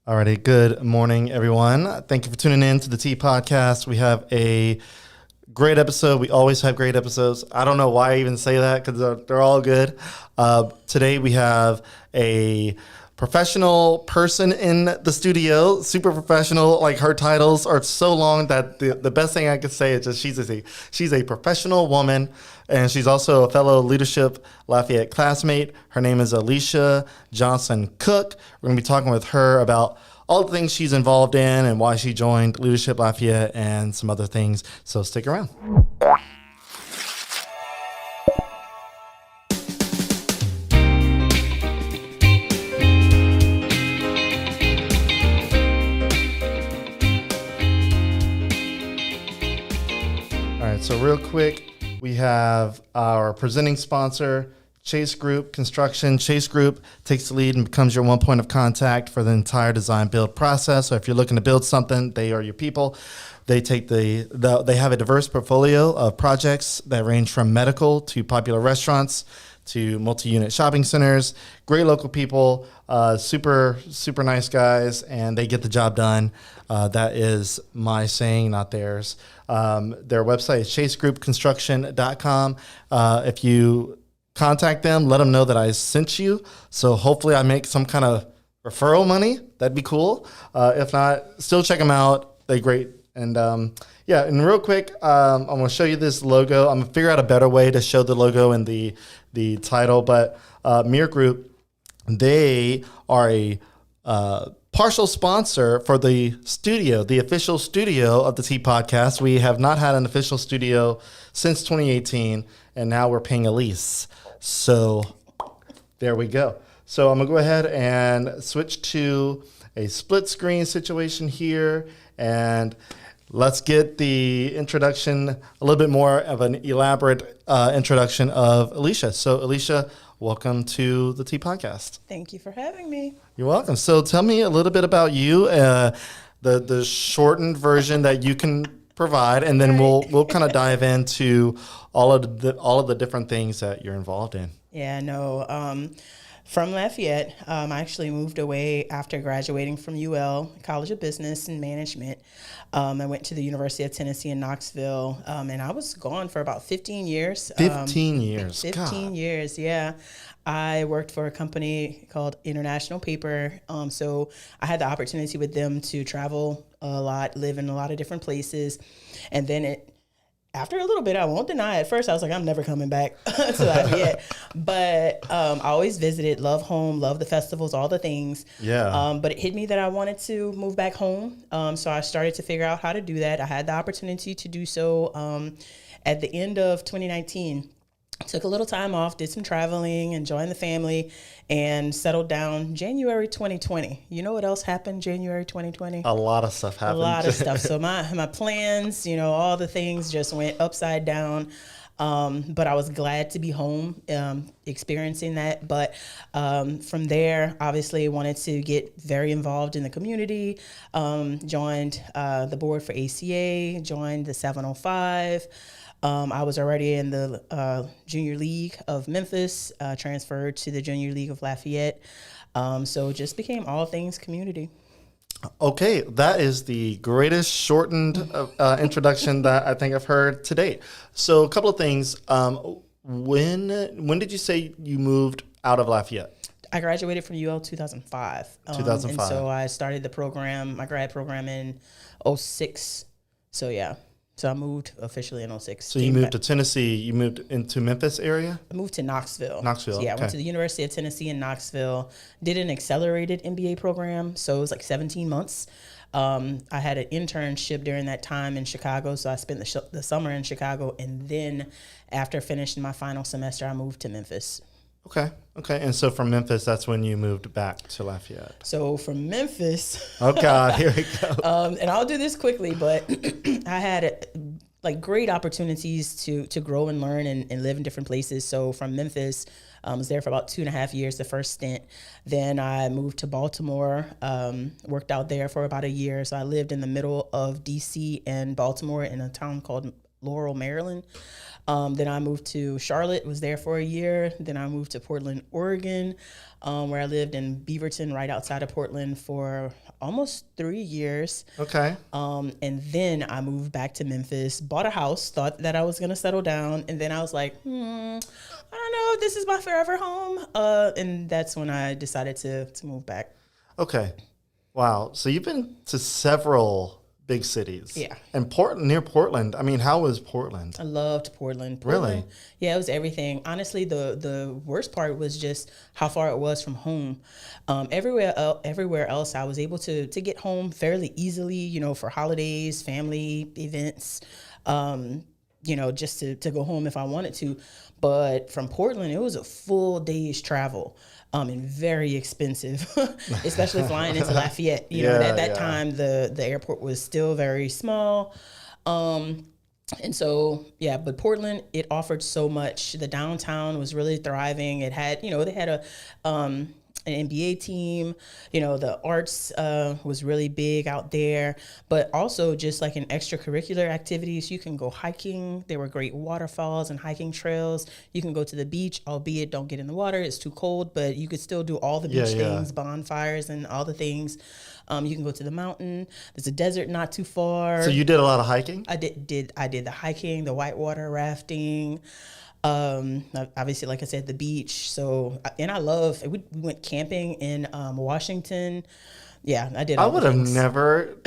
Alrighty, good morning, everyone. Thank you for tuning in to the T Podcast. We have a great episode. We always have great episodes. I don't know why I even say that because they're all good. Today we have a professional person in the studio, super professional. Like her titles are so long that the best thing I could say is just she's a professional woman, and she's also a fellow Leadership Lafayette classmate. Her name is Aleisha Johnson Cook. We're going to be talking with her about all the things she's involved in and why she joined Leadership Lafayette and some other things. So stick around. So real quick, we have our presenting sponsor, Chase Group Construction. Chase Group takes the lead and becomes your one point of contact for the entire design build process. So if you're looking to build something, they are your people. They take they have a diverse portfolio of projects that range from medical to popular restaurants to multi-unit shopping centers. Great local people, super nice guys, and they get the job done. That is my saying, not theirs. Their website is chasegroupconstruction.com. If you contact them, let them know that I sent you. So hopefully I make some kind of referral money. That'd be cool. If not, still check them out. They're great. And and real quick, I'm going to show you this logo. I'm going to figure out a better way to show the logo and the title. But Mir Group, they are a partial sponsor for the studio, the official studio of the T Podcast. We have not had an official studio since 2018, and now we're paying a lease. So there we go. So I'm going to go ahead and switch to a split screen situation here, and let's get the introduction, a little bit more of an elaborate introduction of Aleisha. So Aleisha, welcome to the T Podcast. Thank you for having me. You're welcome. So tell me a little bit about you, the shortened version that you can provide, and then we'll kind of dive into all of the different things that you're involved in. Yeah, no. From Lafayette, I actually moved away after graduating from UL, College of Business and Management. I went to the University of Tennessee in Knoxville, and I was gone for about 15 years. 15 years. 15 years, yeah. I worked for a company called International Paper, so I had the opportunity with them to travel a lot, live in a lot of different places, and then after a little bit, I won't deny, at first I was like, I'm never coming back to Lafayette. But I always visited, love home, love the festivals, all the things. Yeah. But it hit me that I wanted to move back home. So I started to figure out how to do that. I had the opportunity to do so at the end of 2019. Took a little time off, did some traveling, enjoying the family, and settled down January 2020. You know what else happened January 2020? A lot of stuff happened. A lot of stuff. So my plans, all the things just went upside down. But I was glad to be home, experiencing that. But from there, obviously wanted to get very involved in the community, joined the board for ACA, joined the 705. I was already in the Junior League of Memphis, transferred to the Junior League of Lafayette. So just became all things community. Okay, that is the greatest shortened introduction that I think I've heard to date. So a couple of things. When did you say you moved out of Lafayette? I graduated from UL 2005. 2005. And so I started the program, my grad program in 2006. So yeah. So I moved officially in 2006. So you moved to Tennessee. You moved into Memphis area? I moved to Knoxville. Knoxville, Yeah, I okay. went to the University of Tennessee in Knoxville, did an accelerated MBA program. So it was like 17 months. I had an internship during that time in Chicago. So I spent the summer in Chicago. And then after finishing my final semester, I moved to Memphis. Okay. And so from Memphis, that's when you moved back to Lafayette. So from Memphis. Oh, God, here we go. And I'll do this quickly, but I had great opportunities to grow and learn and live in different places. So from Memphis, I was there for about 2.5 years, the first stint. Then I moved to Baltimore, worked out there for about a year. So I lived in the middle of DC and Baltimore in a town called Laurel, Maryland. Then I moved to Charlotte, was there for a year. Then I moved to Portland, Oregon, where I lived in Beaverton, right outside of Portland, for almost 3 years. Okay. And then I moved back to Memphis, bought a house, thought that I was going to settle down. And then I was like, I don't know if this is my forever home. And that's when I decided to move back. Okay. Wow. So you've been to several big cities. Yeah. And near Portland. I mean, how was Portland? I loved Portland. Really? Yeah, it was everything. Honestly, the worst part was just how far it was from home. Everywhere else, I was able to get home fairly easily, for holidays, family events, just to go home if I wanted to. But from Portland, it was a full day's travel. And very expensive, especially flying into Lafayette. At that time, the airport was still very small. And so, but Portland, it offered so much. The downtown was really thriving. It had, they had an NBA team, the arts was really big out there, but also just like in extracurricular activities, you can go hiking. There were great waterfalls and hiking trails. You can go to the beach, albeit don't get in the water. It's too cold, but you could still do all the beach things, bonfires and all the things. You can go to the mountain. There's a desert not too far. So you did a lot of hiking? I did the hiking, the whitewater rafting. Obviously, like I said, the beach. So, and I love, we went camping in Washington. Yeah, I did all the things. I would have never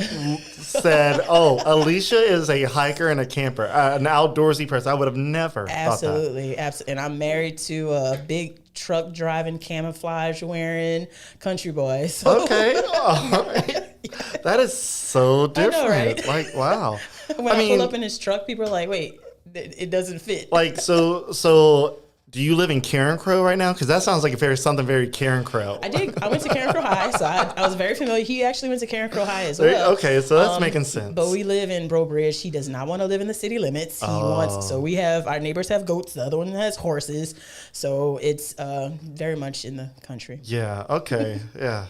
said, Aleisha is a hiker and a camper, an outdoorsy person. I would have never thought that. Absolutely. And I'm married to a big truck driving, camouflage wearing country boy. So. Okay. All right. That is so different. I know, right? Like, wow. When I pull up in his truck, people are like, wait, it doesn't fit. Like, so do you live in Karen Crow right now? Because that sounds like something very Karen Crow. I did. I went to Karen Crow High, so I was very familiar. He actually went to Karen Crow High as well. Okay, so that's making sense. But we live in Bro Bridge. He does not want to live in the city limits. He wants. So our neighbors have goats. The other one has horses. So it's very much in the country. Yeah. Okay. Yeah.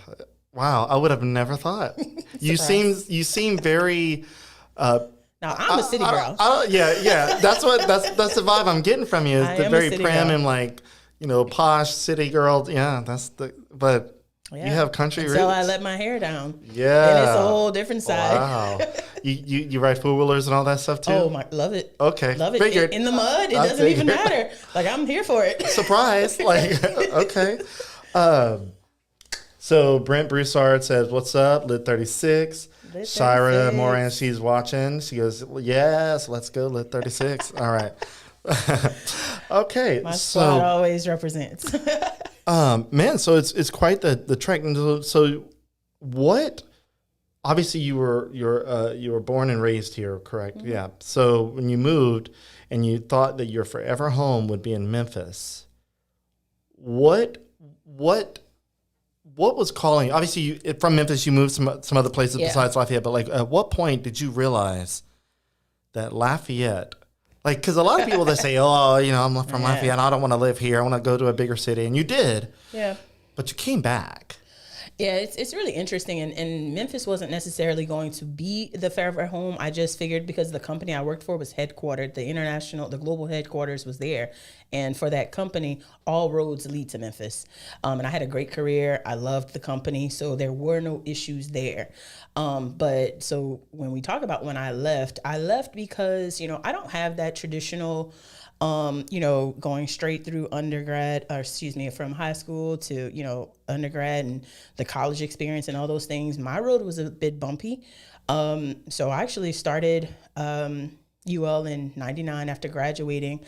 Wow. I would have never thought. You seem very. Now I'm a city girl. Yeah. That's the vibe I'm getting from you. Is the very prim girl. and posh city girl. Yeah, but you have country roots. Until I let my hair down. Yeah, and it's a whole different side. Wow. You ride 4-wheelers and all that stuff too. Oh love it. Okay, love it. Figured. In the mud, it doesn't even matter. Like I'm here for it. Surprise! Like okay. So Brent Broussard says, "What's up, Lit 36?" Shira Moran, she's watching. She goes, "Yes, let's go, Lit 36." All right. Okay. My squad always represents. Man, so it's quite the trek. So what? Obviously, you were born and raised here, correct? Mm-hmm. Yeah. So when you moved and you thought that your forever home would be in Memphis, what was calling? Obviously, from Memphis, you moved some other places besides Lafayette. But like, at what point did you realize that Lafayette? Like, because a lot of people that say, I'm from Lafayette, I don't want to live here. I want to go to a bigger city, and you did. Yeah. But you came back. Yeah, it's really interesting. And Memphis wasn't necessarily going to be the forever home. I just figured because the company I worked for was headquartered, the global headquarters was there. And for that company, all roads lead to Memphis. And I had a great career. I loved the company. So there were no issues there. But so when we talk about when I left because, I don't have that traditional going straight through from high school to, undergrad and the college experience and all those things. My road was a bit bumpy. So I actually started UL in 99 after graduating.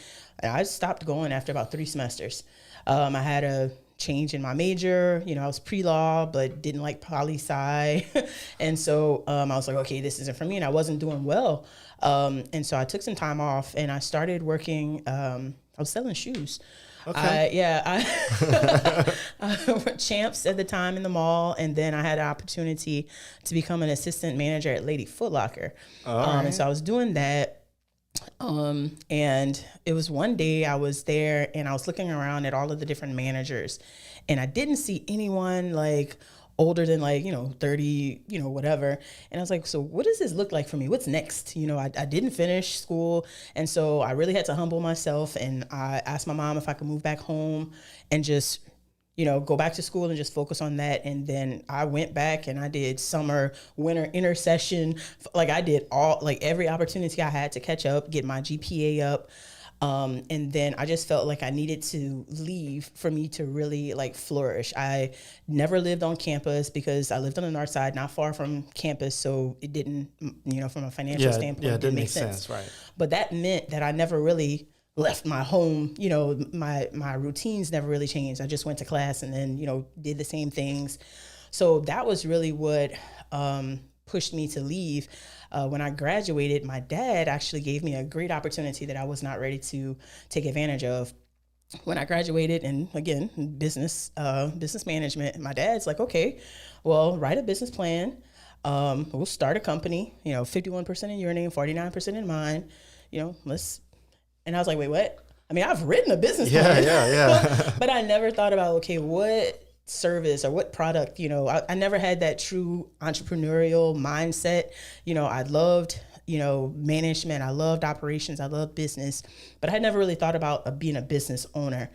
I stopped going after about 3 semesters. I had a change in my major. I was pre-law, but didn't like poli-sci. And so I was like, okay, this isn't for me. And I wasn't doing well. And so I took some time off and I started working. I was selling shoes. Okay. I went Champs at the time in the mall. And then I had an opportunity to become an assistant manager at Lady Foot Locker. And so I was doing that. And it was one day I was there and I was looking around at all of the different managers and I didn't see anyone like older than like, 30, whatever. And I was like, so what does this look like for me? What's next? I didn't finish school. And so I really had to humble myself. And I asked my mom if I could move back home and just, go back to school and just focus on that. And then I went back and I did summer, winter, intersession. Like I did every opportunity I had to catch up, get my GPA up. And then I just felt like I needed to leave for me to really like flourish. I never lived on campus because I lived on the north side, not far from campus. So it didn't, from a financial standpoint, it didn't make sense. Right. But that meant that I never really left my home. My routines never really changed. I just went to class and then, did the same things. So that was really what pushed me to leave. When I graduated, my dad actually gave me a great opportunity that I was not ready to take advantage of. When I graduated, and again, business management, my dad's like, okay, well, write a business plan. We'll start a company, 51% in your name, 49% in mine, let's. And I was like, wait, what? I mean, I've written a business plan. Yeah. But I never thought about, okay, what service or what product, I never had that true entrepreneurial mindset. I loved, management. I loved operations. I loved business, but I had never really thought about being a business owner.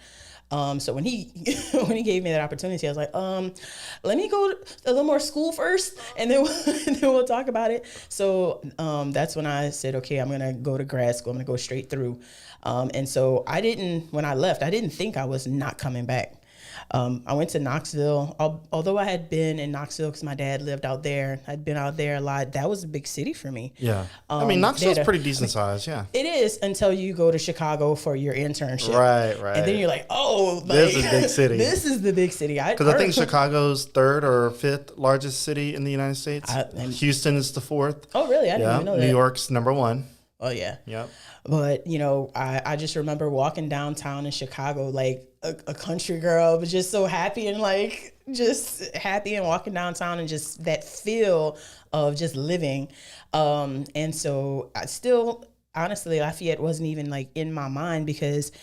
So when he gave me that opportunity, I was like, let me go a little more school first, and then we'll talk about it. So that's when I said, okay, I'm gonna go to grad school. I'm gonna go straight through. And so when I left, I didn't think I was not coming back. I went to Knoxville, although I had been in Knoxville because my dad lived out there. I'd been out there a lot. That was a big city for me. Yeah. Knoxville's pretty decent size. Yeah. It is until you go to Chicago for your internship. Right. And then you're like, oh, this is a big city. This is the big city. Because I think Chicago's third or fifth largest city in the United States. Houston is the fourth. Oh, really? I didn't even know that. New York's number one. Oh, yeah. Yep. But, I just remember walking downtown in Chicago like a country girl, but just so happy and like just happy and walking downtown and just that feel of just living. And so I still, honestly, Lafayette wasn't even like in my mind because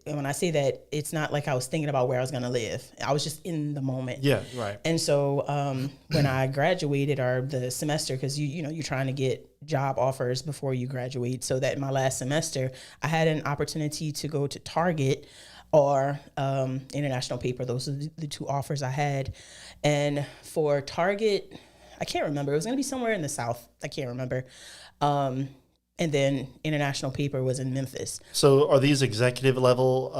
when I say that, it's not like I was thinking about where I was going to live. I was just in the moment. Yeah, right. And so when I graduated or the semester, because you're trying to get job offers before you graduate. So that in my last semester, I had an opportunity to go to Target or International Paper. Those are the two offers I had. And for Target, I can't remember. It was going to be somewhere in the South. I can't remember. And then International Paper was in Memphis. So are these executive level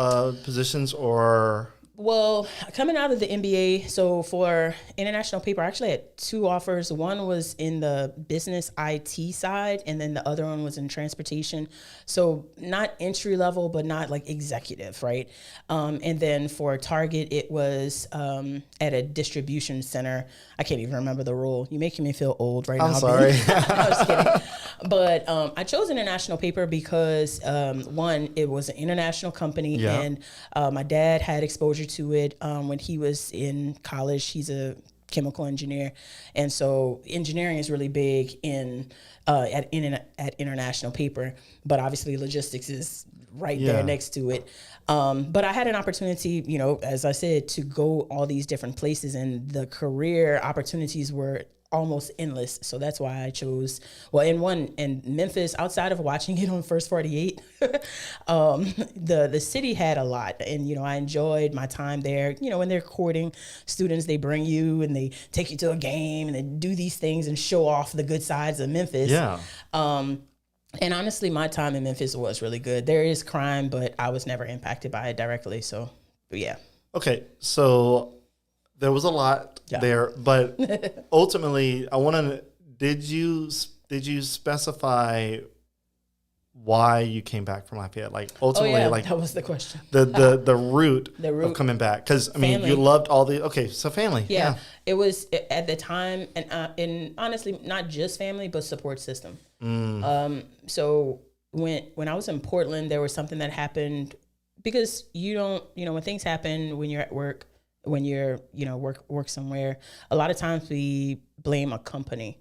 positions or? Well, coming out of the MBA, so for International Paper, I actually had two offers. One was in the business IT side, and then the other one was in transportation. So not entry level, but not like executive, right? And then for Target, it was at a distribution center. I can't even remember the role. You're making me feel old right now. I'm sorry. I was kidding. But I chose International Paper because, one, it was an international company, and my dad had exposure to it when he was in college. He's a chemical engineer, and so engineering is really big at International Paper. But obviously, logistics is right there next to it. But I had an opportunity, as I said, to go all these different places, and the career opportunities were almost endless. So that's why I chose, in Memphis, outside of watching it on First 48, the city had a lot. And, I enjoyed my time there. When they're courting students, they bring you and they take you to a game and they do these things and show off the good sides of Memphis. Yeah. And honestly, my time in Memphis was really good. There is crime, but I was never impacted by it directly. So, but yeah. Okay. So there was a lot there, but ultimately, I want to. Did you specify why you came back from Lafayette? Like ultimately, that was the question. The root of coming back, because I mean, you loved all the. Okay, so family. Yeah. It was at the time, and honestly, not just family, but support system. So when I was in Portland, there was something that happened because when things happen when you're at work. When you're, work somewhere, a lot of times we blame a company.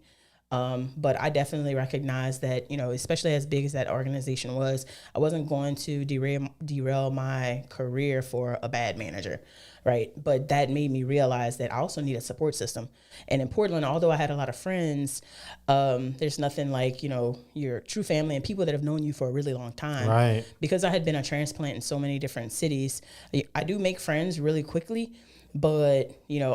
But I definitely recognize that, especially as big as that organization was, I wasn't going to derail my career for a bad manager, right? But that made me realize that I also need a support system. And in Portland, although I had a lot of friends, there's nothing like, your true family and people that have known you for a really long time. Right. Because I had been a transplant in so many different cities, I do make friends really quickly. But,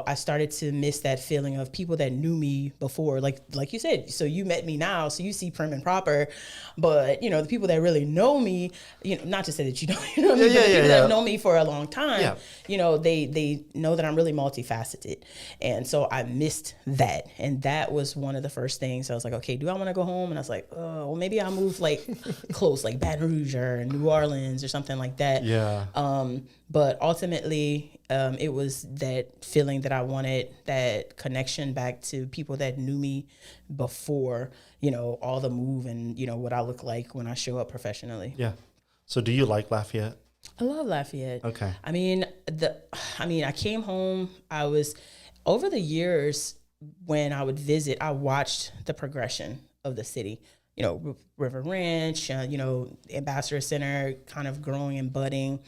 I started to miss that feeling of people that knew me before, like you said. So you met me now, so you see prim and proper. But, the people that really know me, not to say that you don't, but the people that know me for a long time, they know that I'm really multifaceted. And so I missed that. And that was one of the first things. I was like, okay, do I want to go home? And I was like, oh, well, maybe I'll move close, like Baton Rouge or New Orleans or something like that. Yeah. But ultimately, it was that feeling that I wanted, that connection back to people that knew me before, all the move and, what I look like when I show up professionally. Yeah. So do you like Lafayette? I love Lafayette. Okay. I came home, over the years when I would visit, I watched the progression of the city. River Ranch, Ambassador Center kind of growing and budding,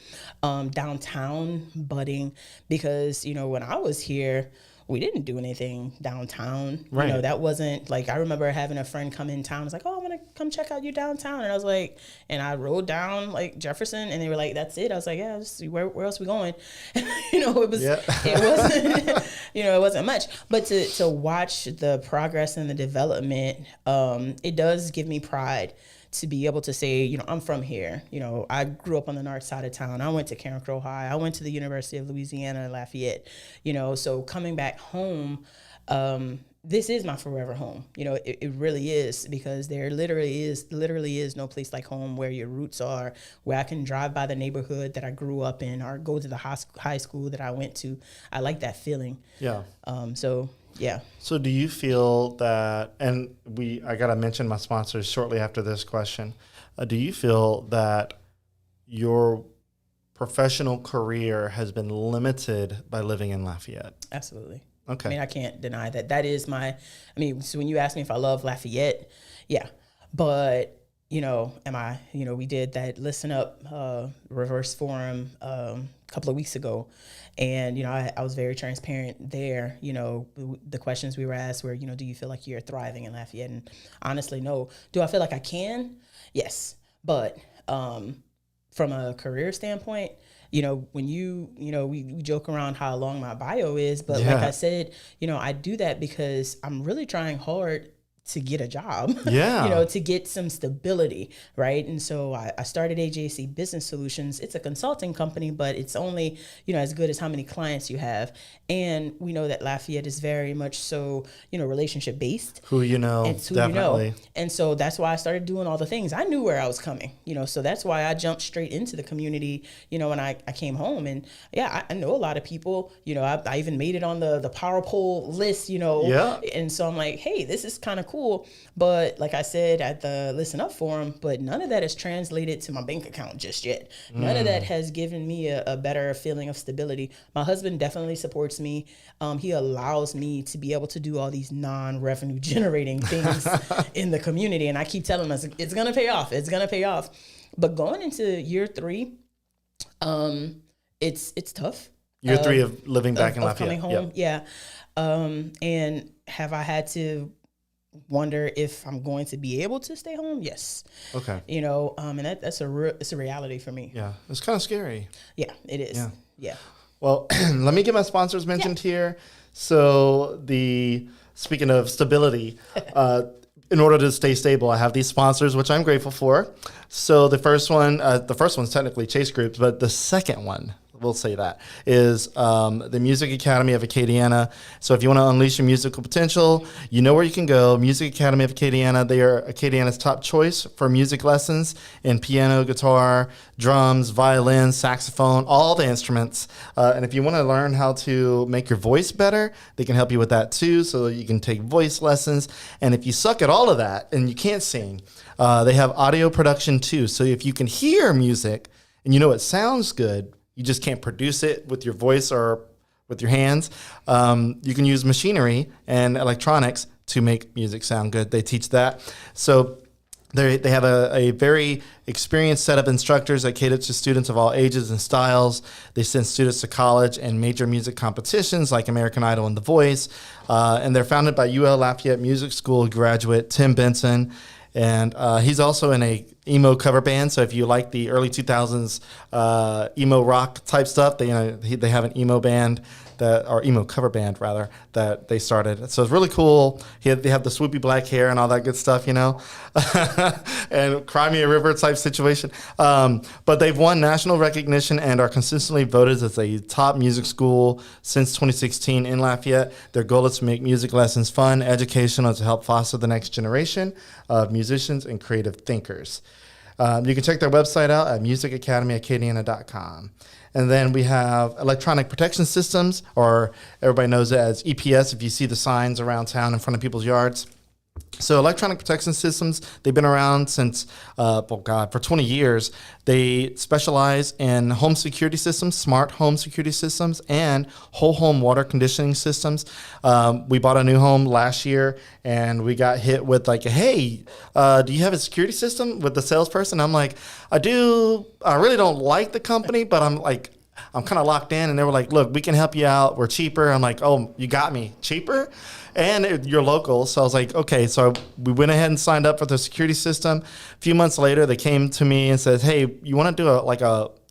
downtown budding, because, when I was here, we didn't do anything downtown. Right. That wasn't I remember having a friend come in town. I was like, oh, I want to come check out your downtown. And I was like, and I rode down Jefferson and they were like, that's it. I was like, yeah, where else we going? It wasn't, it wasn't much, but to watch the progress and the development, it does give me pride to be able to say, I'm from here. I grew up on the north side of town. I went to Karen Crowe High. I went to the University of Louisiana in Lafayette. So coming back home, this is my forever home. It really is, because there literally is no place like home, where your roots are, where I can drive by the neighborhood that I grew up in or go to the high school that I went to. I like that feeling. Yeah. Yeah. So do you feel that, and I got to mention my sponsors shortly after this question, do you feel that your professional career has been limited by living in Lafayette? Absolutely. Okay. I can't deny that. That is so when you ask me if I love Lafayette, yeah. But, we did that Listen Up reverse forum a couple of weeks ago. And, I was very transparent there. The questions we were asked were, do you feel like you're thriving in Lafayette? And honestly, no. Do I feel like I can? Yes. But from a career standpoint, when we joke around how long my bio is, but like I said, I do that because I'm really trying hard to get a job, to get some stability, right? And so I started AJC Business Solutions. It's a consulting company, but it's only, as good as how many clients you have. And we know that Lafayette is very much so, relationship based. Who you know, and who definitely. You know. And so that's why I started doing all the things. I knew where I was coming, so that's why I jumped straight into the community, when I came home. And I know a lot of people, I even made it on the power poll list, And so I'm like, hey, this is kind of cool. But like I said at the Listen Up forum, but none of that is translated to my bank account just yet. None of that has given me a better feeling of stability. My husband definitely supports me. He allows me to be able to do all these non-revenue generating things in the community. And I keep telling him, it's going to pay off. It's going to pay off. But going into year 3, it's tough. Year 3 of living back in Lafayette. Coming home, yeah. And have I had to wonder if I'm going to be able to stay home? Yes. Okay. And it's a reality for me. Yeah. It's kind of scary. Yeah, it is. Yeah. Well, let me get my sponsors mentioned here. So speaking of stability, in order to stay stable, I have these sponsors, which I'm grateful for. So the first one's technically Chase Group, but the second one, we'll say that, is the Music Academy of Acadiana. So if you want to unleash your musical potential, you know where you can go. Music Academy of Acadiana. They are Acadiana's top choice for music lessons in piano, guitar, drums, violin, saxophone, all the instruments. And if you want to learn how to make your voice better, they can help you with that too. So you can take voice lessons. And if you suck at all of that and you can't sing, they have audio production too. So if you can hear music and it sounds good, you just can't produce it with your voice or with your hands. You can use machinery and electronics to make music sound good. They teach that. So they have a very experienced set of instructors that cater to students of all ages and styles. They send students to college and major music competitions like American Idol and The Voice. And they're founded by UL Lafayette Music School graduate Tim Benson. And he's also in a emo cover band. So if you like the early 2000s emo rock type stuff, they have an emo band or emo cover band rather, that they started. So it's really cool. They have the swoopy black hair and all that good stuff, and Cry Me a River type situation. But they've won national recognition and are consistently voted as a top music school since 2016 in Lafayette. Their goal is to make music lessons fun, educational, and to help foster the next generation of musicians and creative thinkers. You can check their website out at musicacademyacadiana.com. And then we have electronic protection systems, or everybody knows it as EPS if you see the signs around town in front of people's yards. So electronic protection systems, they've been around since, for 20 years. They specialize in home security systems, smart home security systems, and whole home water conditioning systems. We bought a new home last year, and we got hit with hey, do you have a security system, with the salesperson? I'm like, I do. I really don't like the company, but I'm kind of locked in. And they were like, look, we can help you out. We're cheaper. I'm like, oh, you got me. Cheaper? And you're local. So I was like, okay. So we went ahead and signed up for the security system. A few months later, they came to me and said, hey, you want to do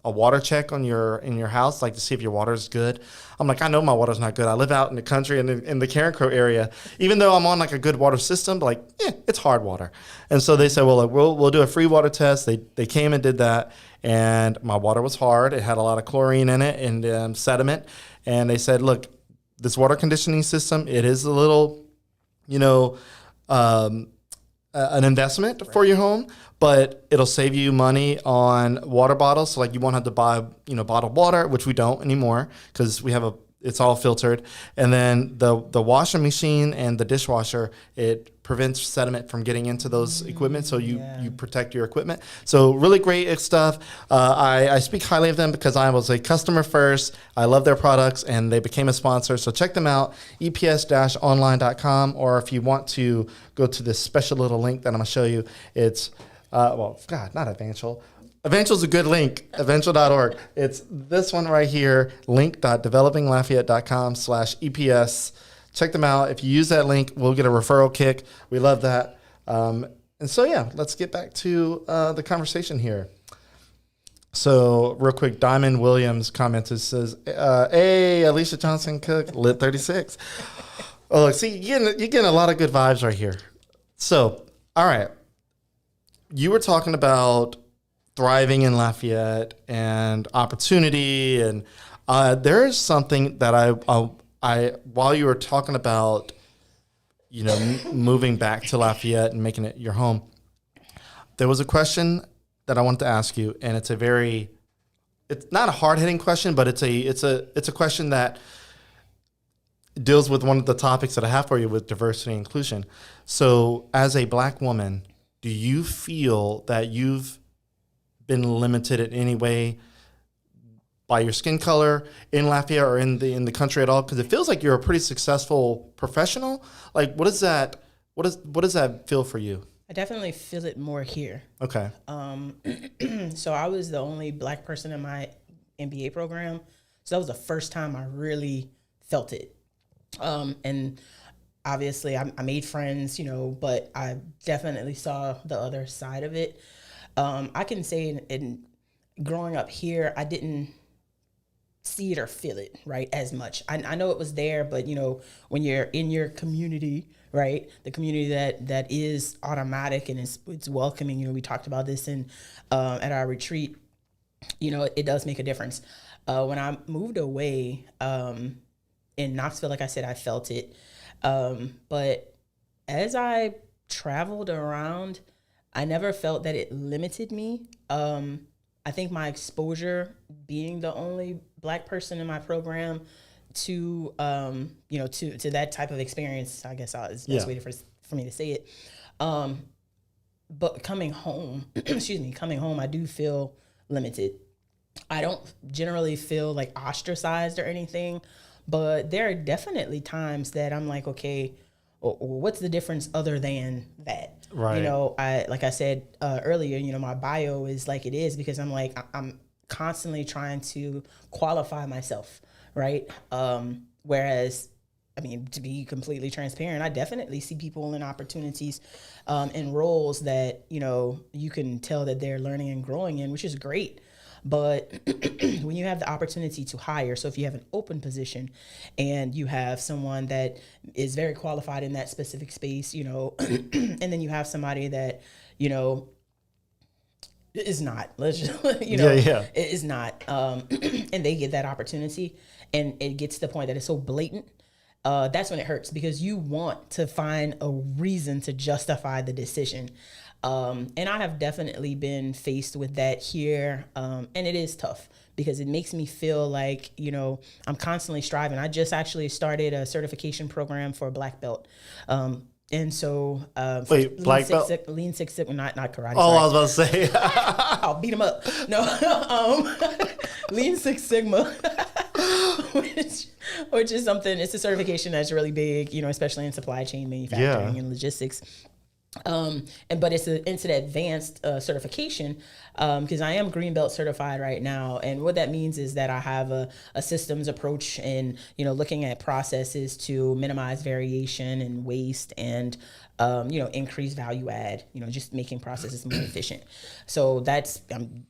a water check in your house, to see if your water is good? I'm like, I know my water's not good. I live out in the country in the Karen Crow area. Even though I'm on a good water system, it's hard water. And so they said, well, we'll do a free water test. They came and did that, and my water was hard. It had a lot of chlorine in it and sediment. And they said, look, this water conditioning system, it is a little, an investment for your home, but it'll save you money on water bottles. So you won't have to buy, bottled water, which we don't anymore because it's all filtered. And then the washing machine and the dishwasher, it prevents sediment from getting into those equipment. So you protect your equipment. So really great stuff. I speak highly of them because I was a customer first. I love their products and they became a sponsor. So check them out, eps-online.com. Or if you want to go to this special little link that I'm going to show you, it's, not Evantual. Eventual's a good link, eventual.org. It's this one right here, link.developinglafayette.com/EPS. Check them out. If you use that link, we'll get a referral kick. We love that. And so, let's get back to the conversation here. So real quick, Diamond Williams comments. It says, hey, Aleisha Johnson Cook, lit 36. Oh, look, see, you're getting a lot of good vibes right here. So, all right. You were talking about thriving in Lafayette and opportunity, and there's something that I while you were talking about, moving back to Lafayette and making it your home, there was a question that I wanted to ask you, and it's not a hard hitting question, but it's a question that deals with one of the topics that I have for you with diversity and inclusion. So, as a Black woman, do you feel that you've been limited in any way by your skin color in Lafayette or in the country at all? Because it feels like you're a pretty successful professional. What does that feel for you? I definitely feel it more here. Okay. So I was the only Black person in my MBA program. So that was the first time I really felt it. And obviously I made friends, but I definitely saw the other side of it. I can say in growing up here, I didn't see it or feel it, right, as much. I know it was there, but, when you're in your community, right, the community that is automatic and it's welcoming, we talked about this at our retreat, it does make a difference. When I moved away in Knoxville, like I said, I felt it. But as I traveled around, I never felt that it limited me. I think my exposure, being the only Black person in my program, to that type of experience, I guess is the best way for me to say it. But coming home, I do feel limited. I don't generally feel ostracized or anything, But there are definitely times that I'm like, okay, what's the difference other than that? Right. You know, like I said earlier, you know, my bio is like it is because I'm like, I'm constantly trying to qualify myself, right? Whereas, I mean, to be completely transparent, I definitely see people in opportunities, in roles that, you know, you can tell that they're learning and growing in, which is great. But when you have the opportunity to hire, so if you have an open position and you have someone that is very qualified in that specific space, you know, and then you have somebody that, you know, is not, let's just, you know, is not, and they get that opportunity and it gets to the point that it's so blatant. That's when it hurts because you want to find a reason to justify the decision. And I have definitely been faced with that here. And it is tough because it makes me feel like, you know, I'm constantly striving. I just actually started a certification program for a black belt. And so, Wait, black belt? Lean Six Sigma, not karate. Oh, sorry. I was about to say. I'll beat him up. No, Lean Six Sigma, which is something, it's a certification that's really big, you know, especially in supply chain manufacturing and logistics. But it's an advanced certification because I am green belt certified right now, and what that means is that I have a systems approach in, you know, looking at processes to minimize variation and waste and you know, increase value add, you know, just making processes more efficient. So that's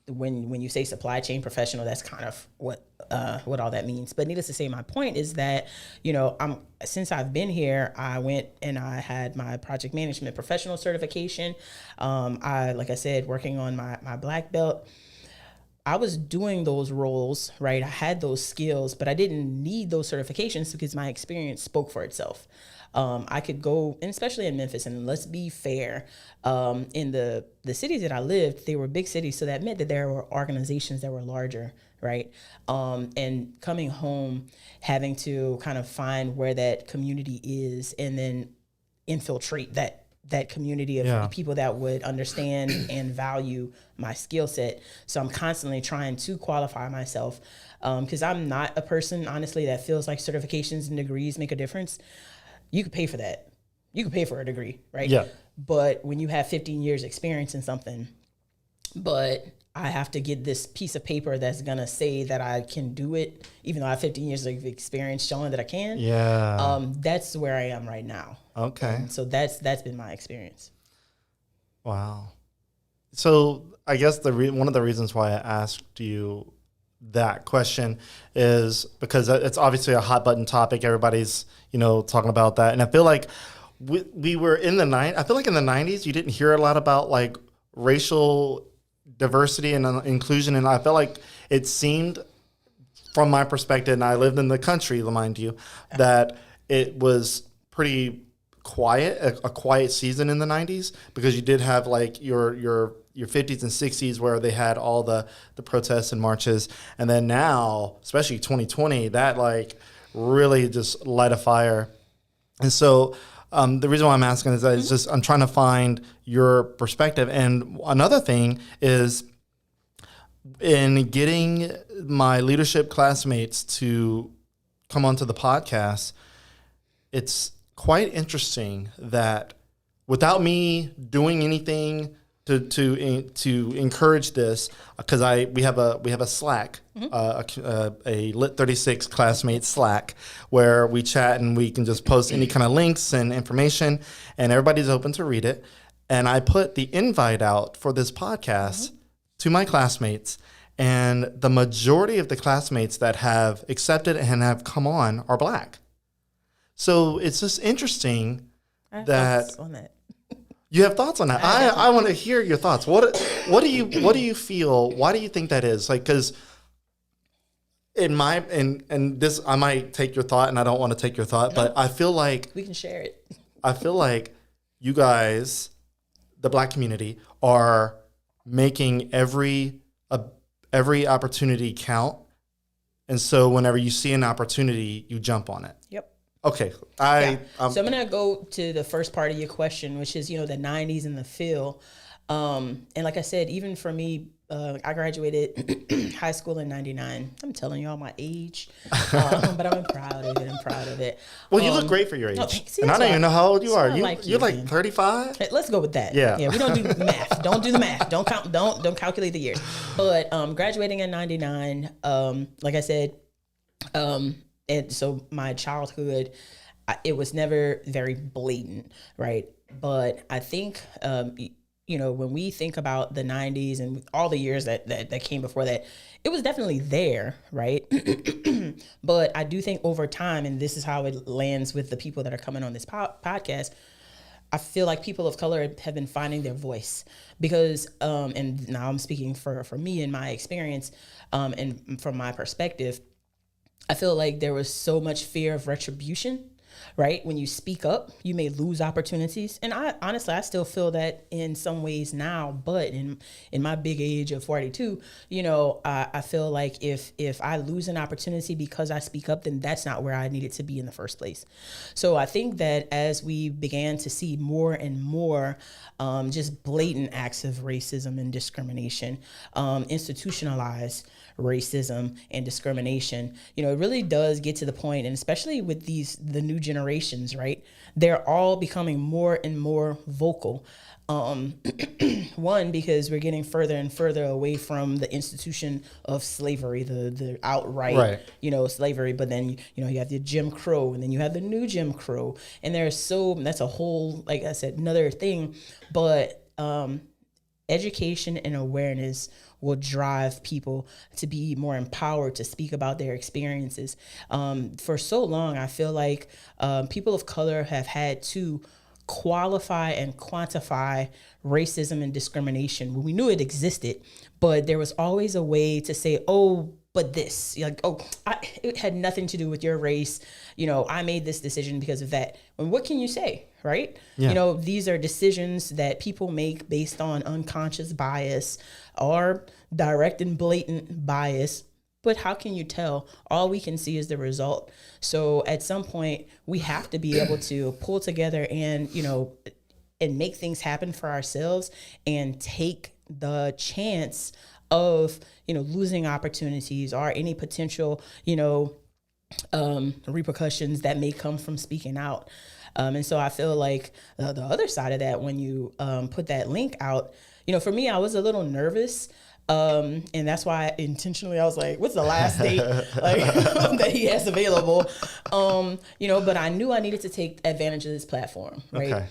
when you say supply chain professional, that's kind of what all that means. But needless to say, my point is that, you know, since I've been here, I went and I had my project management professional certification. Like I said, working on my black belt. I was doing those roles, right? I had those skills, but I didn't need those certifications because my experience spoke for itself. I could go, and especially in Memphis, and let's be fair, in the cities that I lived, they were big cities, so that meant that there were organizations that were larger, right? And coming home, having to kind of find where that community is, and then infiltrate that community of people that would understand and value my skill set. So I'm constantly trying to qualify myself, because I'm not a person, honestly, that feels like certifications and degrees make a difference. You could pay for that. You could pay for a degree, right? Yeah. But when you have 15 years experience in something, but I have to get this piece of paper that's going to say that I can do it, even though I have 15 years of experience showing that I can. Yeah. That's where I am right now. Okay. So that's been my experience. Wow. So I guess one of the reasons why I asked you that question is because it's obviously a hot button topic. Everybody's, you know, talking about that. And I feel like we were in I feel like in the 90s, you didn't hear a lot about like racial diversity and inclusion. And I felt like it seemed, from my perspective, and I lived in the country, mind you, that it was pretty quiet, a quiet season in the 90s, because you did have like your 50s and 60s where they had all the protests and marches. And then now, especially 2020, that like really just light a fire. And so the reason why I'm asking is that it's just, I'm trying to find your perspective. And another thing is, in getting my leadership classmates to come onto the podcast, it's quite interesting that without me doing anything to encourage this, because we have a Slack, a Lit 36 classmate Slack, where we chat and we can just post any kind of links and information, and everybody's open to read it. And I put the invite out for this podcast to my classmates, and the majority of the classmates that have accepted and have come on are Black. So it's just interesting that you have thoughts on that. I want to hear your thoughts. What do you feel? Why do you think that is? Like, because and this, I might take your thought, and I don't want to take your thought, but I feel like we can share it. I feel like you guys, the Black community, are making every opportunity count, and so whenever you see an opportunity, you jump on it. Yep. Okay. So I'm going to go to the first part of your question, which is, you know, the 90s and the feel. And like I said, even for me, I graduated high school in '99. I'm telling y'all my age, but I'm proud of it. I'm proud of it. Well, you look great for your age. No, see, and I don't even know how old you are. You're like man. 35? Let's go with that. Yeah. We don't do math. Don't do the math. Don't count. Don't calculate the years. But graduating in '99, like I said, and so my childhood, it was never very blatant, right? But I think, when we think about the '90s and all the years that came before that, it was definitely there, right? But I do think over time, and this is how it lands with the people that are coming on this podcast, I feel like people of color have been finding their voice because, and now I'm speaking for me and my experience, and from my perspective, I feel like there was so much fear of retribution, right? When you speak up, you may lose opportunities. And I honestly still feel that in some ways now, but in my big age of 42, I feel like if I lose an opportunity because I speak up, then that's not where I needed to be in the first place. So I think that as we began to see more and more just blatant acts of racism and discrimination, institutionalized racism and discrimination, it really does get to the point, and especially with the new generations, right? They're all becoming more and more vocal. One, because we're getting further and further away from the institution of slavery, the outright, right, slavery. But then, you have the Jim Crow, and then you have the new Jim Crow. And that's a whole, like I said, another thing. But education and awareness will drive people to be more empowered to speak about their experiences. For so long, I feel like people of color have had to qualify and quantify racism and discrimination. We knew it existed, but there was always a way to say, oh, but this, it had nothing to do with your race. I made this decision because of that. And what can you say, right? Yeah. These are decisions that people make based on unconscious bias or direct and blatant bias. But how can you tell? All we can see is the result. So at some point, we have to be able to pull together and, and make things happen for ourselves and take the chance of, losing opportunities or any potential, repercussions that may come from speaking out. And so I feel like the other side of that, when you put that link out, for me, I was a little nervous. And that's why intentionally I was like, what's the last date that he has available? But I knew I needed to take advantage of this platform, right? Okay.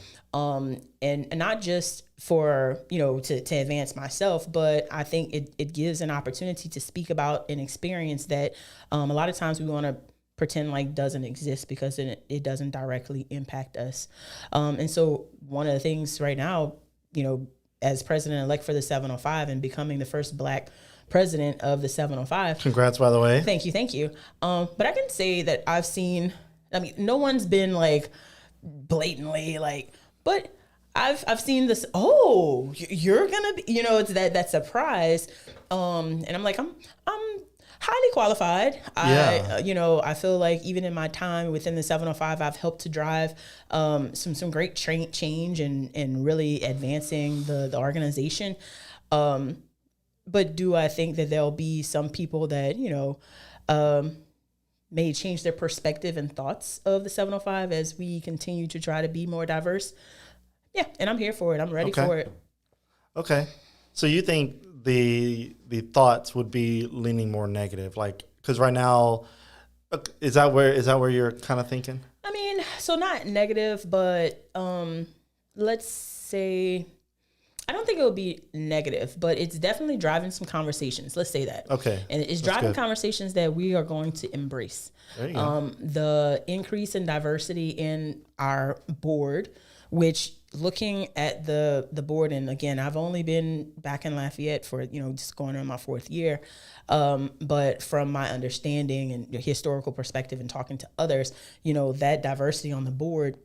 And not just for, to advance myself, but I think it gives an opportunity to speak about an experience that a lot of times we want to pretend like doesn't exist because it doesn't directly impact us. And so one of the things right now, as president-elect for the 705 and becoming the first Black president of the 705. Congrats, by the way. Thank you. But I can say that I've seen, no one's been blatantly but I've seen this, oh, you're gonna be, it's that surprise. And I'm like, I'm highly qualified. Yeah. I feel like even in my time within the 705, I've helped to drive some great change and really advancing the organization. But do I think that there'll be some people that, may change their perspective and thoughts of the 705 as we continue to try to be more diverse? Yeah, and I'm here for it. I'm ready for it. Okay. So you think the thoughts would be leaning more negative, because right now, is that where you're kind of thinking? So not negative, but let's say, I don't think it would be negative, but it's definitely driving some conversations. Let's say that. Okay. And it's driving conversations that we are going to embrace. There you go. The increase in diversity in our board, which looking at the board, and again, I've only been back in Lafayette for, just going on my 4th year. But from my understanding and historical perspective and talking to others, that diversity on the board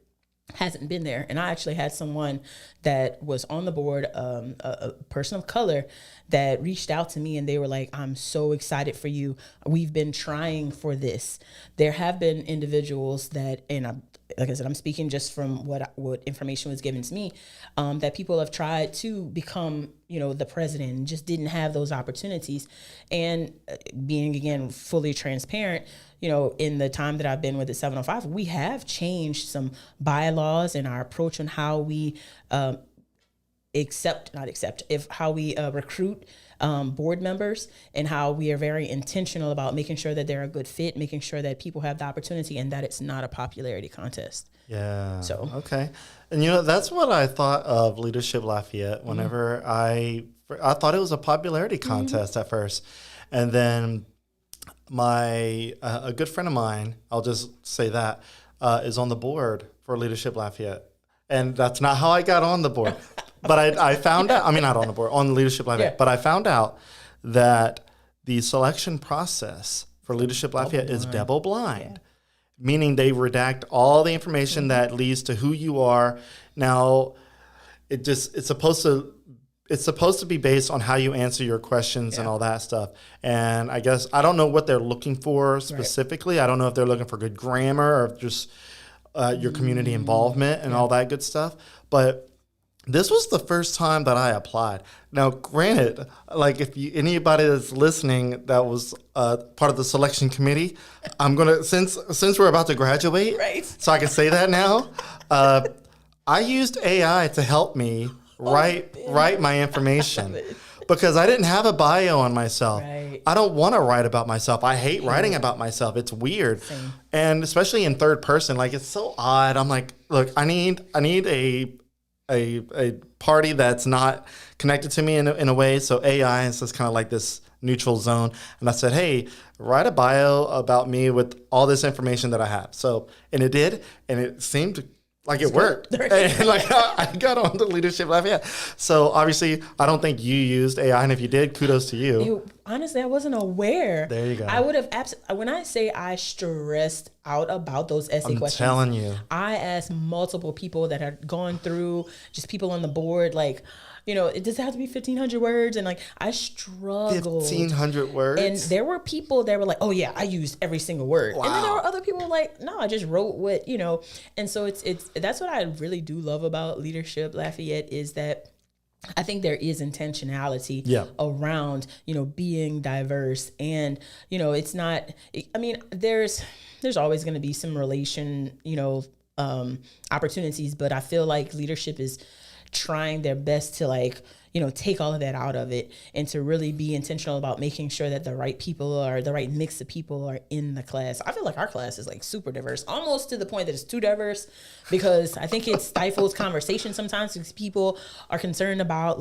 hasn't been there. And I actually had someone that was on the board, a person of color, that reached out to me and they were like, I'm so excited for you. We've been trying for this. There have been individuals that, and like I said, I'm speaking just from what information was given to me, that people have tried to become, the president and just didn't have those opportunities. And being, again, fully transparent, in the time that I've been with the 705, we have changed some bylaws and our approach on how we how we recruit board members, and how we are very intentional about making sure that they're a good fit, making sure that people have the opportunity, and that it's not a popularity contest. Yeah. So okay, and that's what I thought of Leadership Lafayette. Whenever I thought it was a popularity contest at first, and then a good friend of mine, I'll just say that, is on the board for Leadership Lafayette, and that's not how I got on the board. But I found out, not on the board, on Leadership Lafayette, Yeah. but I found out that the selection process for Leadership Lafayette is double blind, meaning they redact all the information that leads to who you are. Now, it's supposed to be based on how you answer your questions and all that stuff. And I guess, I don't know what they're looking for specifically. I don't know if they're looking for good grammar or just your community involvement and all that good stuff. But this was the first time that I applied. Now, granted, like if anybody that's listening that was part of the selection committee, I'm gonna since we're about to graduate, so I can say that now. I used AI to help me write my information because I didn't have a bio on myself. Right. I don't want to write about myself. I hate writing about myself. It's weird, and especially in third person, like it's so odd. I'm like, look, I need a party that's not connected to me in a way. So AI is just kind of like this neutral zone. And I said, hey, write a bio about me with all this information that I have. So, and it did, and it seemed like it worked. And like I got on the Leadership Lafayette. So obviously, I don't think you used AI, and if you did, kudos to you. Honestly, I wasn't aware. There you go. I would have when I say I stressed out about those essay questions. I'm telling you. I asked multiple people that had gone through, just people on the board, like, it does have to be 1,500 words. And like, I struggled. 1,500 words? And there were people that were like, oh yeah, I used every single word. Wow. And then there were other people like, no, I just wrote what, and so that's what I really do love about Leadership Lafayette, is that I think there is intentionality around, being diverse. And, it's not, there's always going to be some opportunities, but I feel like leadership is trying their best to take all of that out of it and to really be intentional about making sure that the right people or the right mix of people are in the class. I feel like our class is like super diverse, almost to the point that it's too diverse, because I think it stifles conversation sometimes because people are concerned about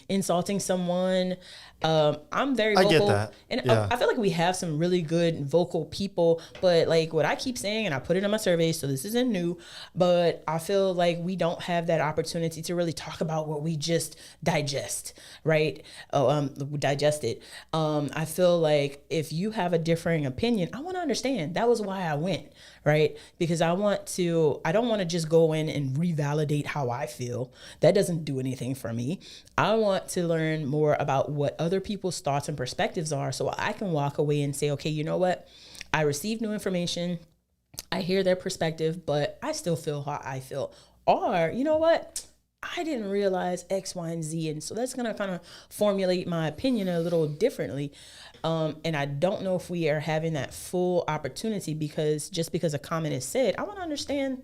insulting someone. I'm very vocal. I get that. And I feel like we have some really good vocal people, but like what I keep saying, and I put it in my survey, so this isn't new, but I feel like we don't have that opportunity to really talk about what we just digest, right? Digest it. I feel like if you have a differing opinion, I want to understand. That was why I went, right? Because I don't want to just go in and revalidate how I feel. That doesn't do anything for me. I want to learn more about what other people's thoughts and perspectives are, so I can walk away and say, okay, you know what? I received new information. I hear their perspective, but I still feel how I feel. Or, you know what? I didn't realize X, Y, and Z. And so that's going to kind of formulate my opinion a little differently. And I don't know if we are having that full opportunity, because just because a comment is said, I want to understand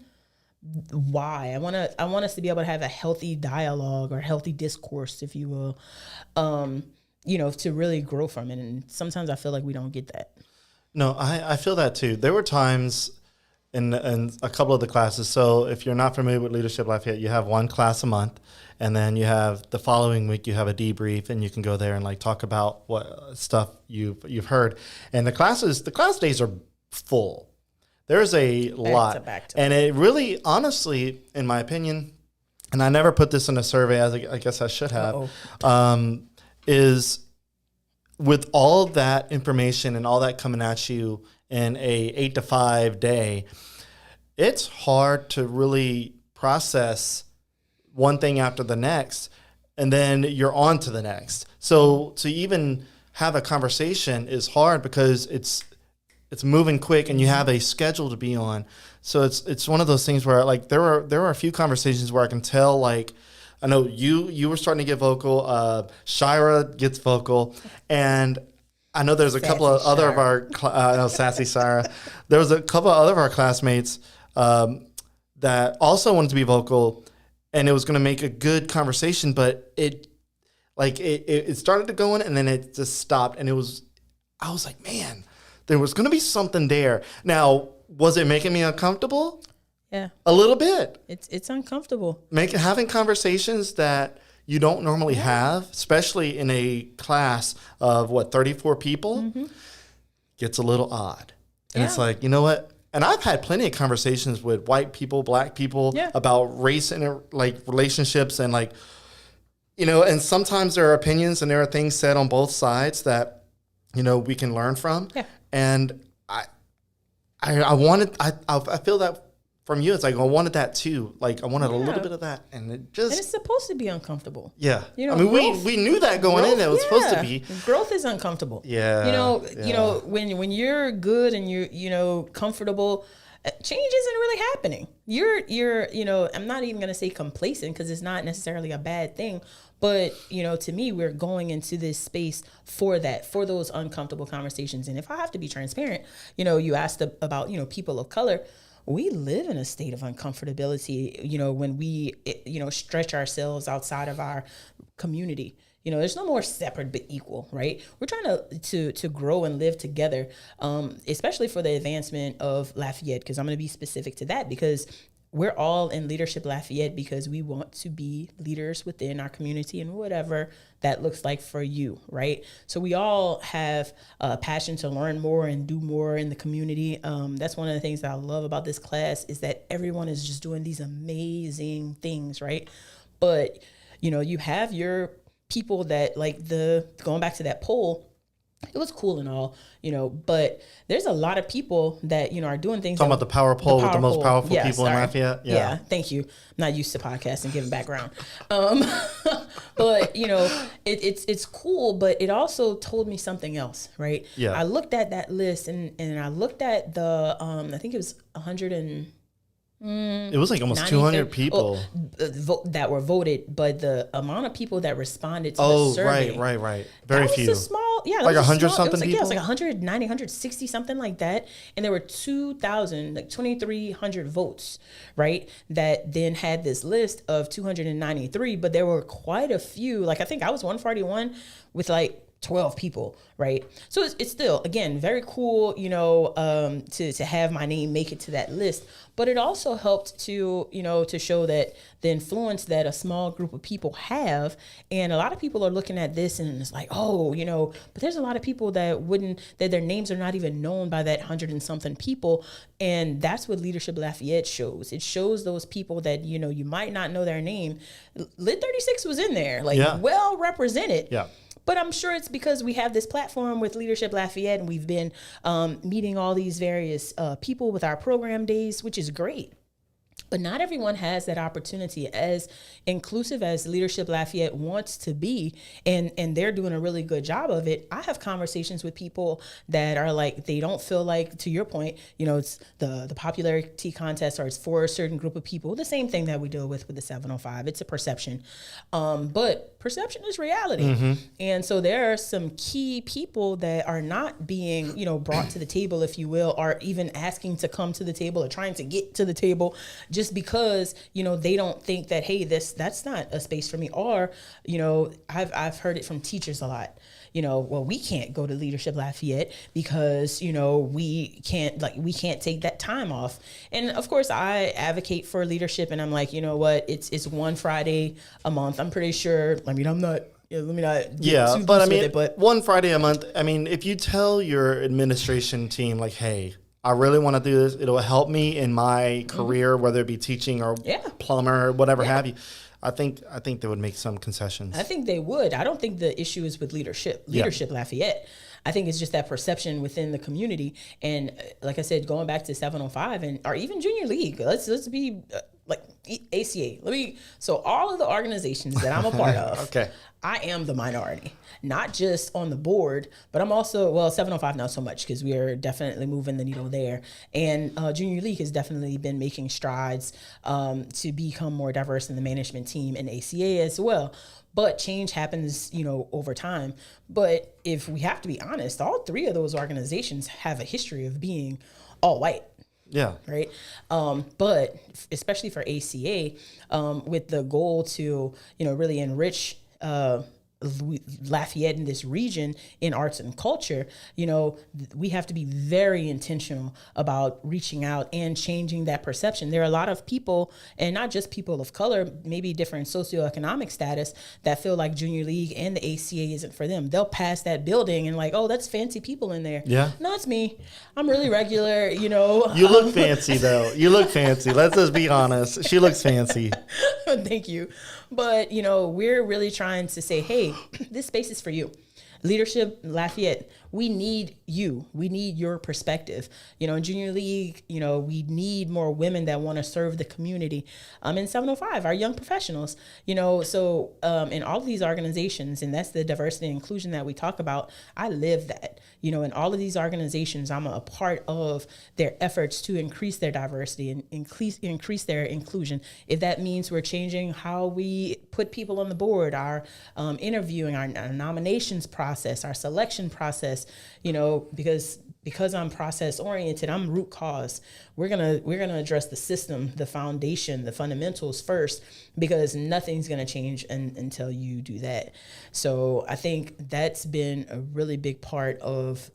why. I want us to be able to have a healthy dialogue or healthy discourse, if you will, to really grow from it. And sometimes I feel like we don't get that. No, I feel that too. There were times in a couple of the classes. So if you're not familiar with Leadership Lafayette, you have one class a month, and then you have the following week you have a debrief, and you can go there and like talk about what stuff you've heard. And the class days are full. There's a lot, and it really, honestly, in my opinion, and I never put this in a survey, as I guess I should have, is with all that information and all that coming at you in a 8 to 5 day, it's hard to really process one thing after the next, and then you're on to the next. So to even have a conversation is hard because it's moving quick and you have a schedule to be on. So it's one of those things where like there are a few conversations where I can tell, like, I know you were starting to get vocal. Shira gets vocal, and I know there's a couple of other of our sassy Shira. There was a couple of other of our classmates that also wanted to be vocal, and it was going to make a good conversation, but it started to go in and then it just stopped, and I was like, man, there was going to be something there. Now, was it making me uncomfortable? Yeah, a little bit. It's uncomfortable. Having conversations that you don't normally have, especially in a class of 34 people, gets a little odd. And it's like, you know what? And I've had plenty of conversations with white people, black people about race and like relationships and like, you know, and sometimes there are opinions and there are things said on both sides that, you know, we can learn from. Yeah. And I feel that from you, it's like I wanted that too. Like I wanted a little bit of that, and it's supposed to be uncomfortable. Yeah, you know, I mean, we knew that going in. It was supposed to be. Growth is uncomfortable. Yeah, you know when you're good and you're comfortable, change isn't really happening. You're I'm not even gonna say complacent because it's not necessarily a bad thing. But, to me, we're going into this space for those uncomfortable conversations. And if I have to be transparent, you asked about, people of color. We live in a state of uncomfortability, when we, stretch ourselves outside of our community. There's no more separate but equal, right? We're trying to grow and live together, especially for the advancement of Lafayette, because I'm going to be specific to that because we're all in Leadership Lafayette because we want to be leaders within our community and whatever that looks like for you, right? So we all have a passion to learn more and do more in the community. That's one of the things that I love about this class is that everyone is just doing these amazing things, right? But, you have your people that going back to that poll, it was cool and all, but there's a lot of people that, are doing things. Talking about the power poll with the most powerful people in Lafayette. Yeah. Thank you. I'm not used to podcasting, giving background. But, it's cool, but it also told me something else, right? Yeah. I looked at that list and I looked at the, I think it was 100 and... it was like almost 200 people that were voted, but the amount of people that responded to the survey. Right. Very few. Was a small, like 100 something people. Yeah, it was like 190, 160, something like that. And there were 2,300 votes, right? That then had this list of 293, but there were quite a few. Like I think I was 141 with 12 people, right? So it's still, again, very cool, to have my name make it to that list. But it also helped to, to show that the influence that a small group of people have. And a lot of people are looking at this and it's like, but there's a lot of people that their names are not even known by that 100 and something people. And that's what Leadership Lafayette shows. It shows those people that, you might not know their name. Lit 36 was in there, well represented. Yeah. But I'm sure it's because we have this platform with Leadership Lafayette and we've been meeting all these various people with our program days, which is great. But not everyone has that opportunity, as inclusive as Leadership Lafayette wants to be, and they're doing a really good job of it. I have conversations with people that are like, they don't feel like, to your point, it's the popularity contest or it's for a certain group of people. The same thing that we deal with the 705. It's a perception. But perception is reality. Mm-hmm. And so there are some key people that are not being, brought to the table, if you will, or even asking to come to the table or trying to get to the table just because, they don't think that, hey, that's not a space for me. Or, I've heard it from teachers a lot. Well, we can't go to Leadership Lafayette because, we can't take that time off. And of course I advocate for leadership and I'm like, you know what, it's one Friday a month. I'm pretty sure, I'm not, let me not get too but but one Friday a month. If you tell your administration team like, hey, I really want to do this, it'll help me in my career, whether it be teaching or plumber or whatever have you. I think they would make some concessions. I think they would. I don't think the issue is with Leadership Lafayette. I think it's just that perception within the community. And like I said, going back to 705 or even Junior League, let's be like ACA. So all of the organizations that I'm a part of, Okay. I am the minority, not just on the board, but I'm also, well, 705 not so much because we are definitely moving the needle there. And Junior League has definitely been making strides to become more diverse in the management team and ACA as well. But change happens, over time. But if we have to be honest, all three of those organizations have a history of being all white. Yeah. Right. But especially for ACA, with the goal to, really enrich Lafayette in this region in arts and culture, we have to be very intentional about reaching out and changing that perception. There are a lot of people, and not just people of color, maybe different socioeconomic status, that feel like Junior League and the ACA isn't for them. They'll pass that building and like, oh, that's fancy people in there. Yeah. No, it's me. I'm really regular, You look fancy though. You look fancy. Let's just be honest. She looks fancy. Thank you. But, we're really trying to say, hey, this space is for you. Leadership Lafayette, we need you. We need your perspective. In Junior League, we need more women that want to serve the community. In 705, our young professionals, so in all of these organizations, and that's the diversity and inclusion that we talk about, I live that. In all of these organizations, I'm a part of their efforts to increase their diversity and increase their inclusion. If that means we're changing how we put people on the board, our interviewing, our nominations process, our selection process, because I'm process oriented, I'm root cause. We're gonna address the system, the foundation, the fundamentals first, because nothing's gonna change until you do that. So I think that's been a really big part of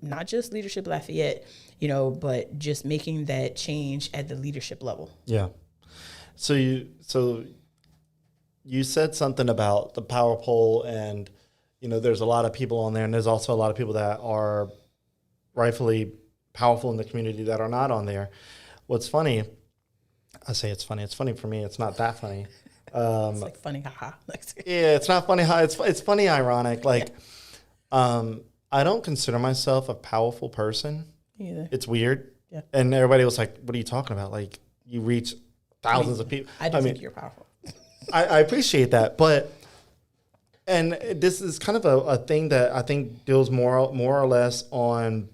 not just Leadership Lafayette, but just making that change at the leadership level. Yeah. So you said something about the power poll, and there's a lot of people on there, and there's also a lot of people that are rightfully powerful in the community that are not on there. What's funny, I say it's funny. It's funny for me. It's not that funny. It's like funny, haha. Yeah, it's not funny. It's funny, ironic. Like, I don't consider myself a powerful person. Either. It's weird. Yeah. And everybody was like, "What are you talking about? Like, you reach thousands of people." I do think you're powerful. I appreciate that, and this is kind of a thing that I think deals more or less on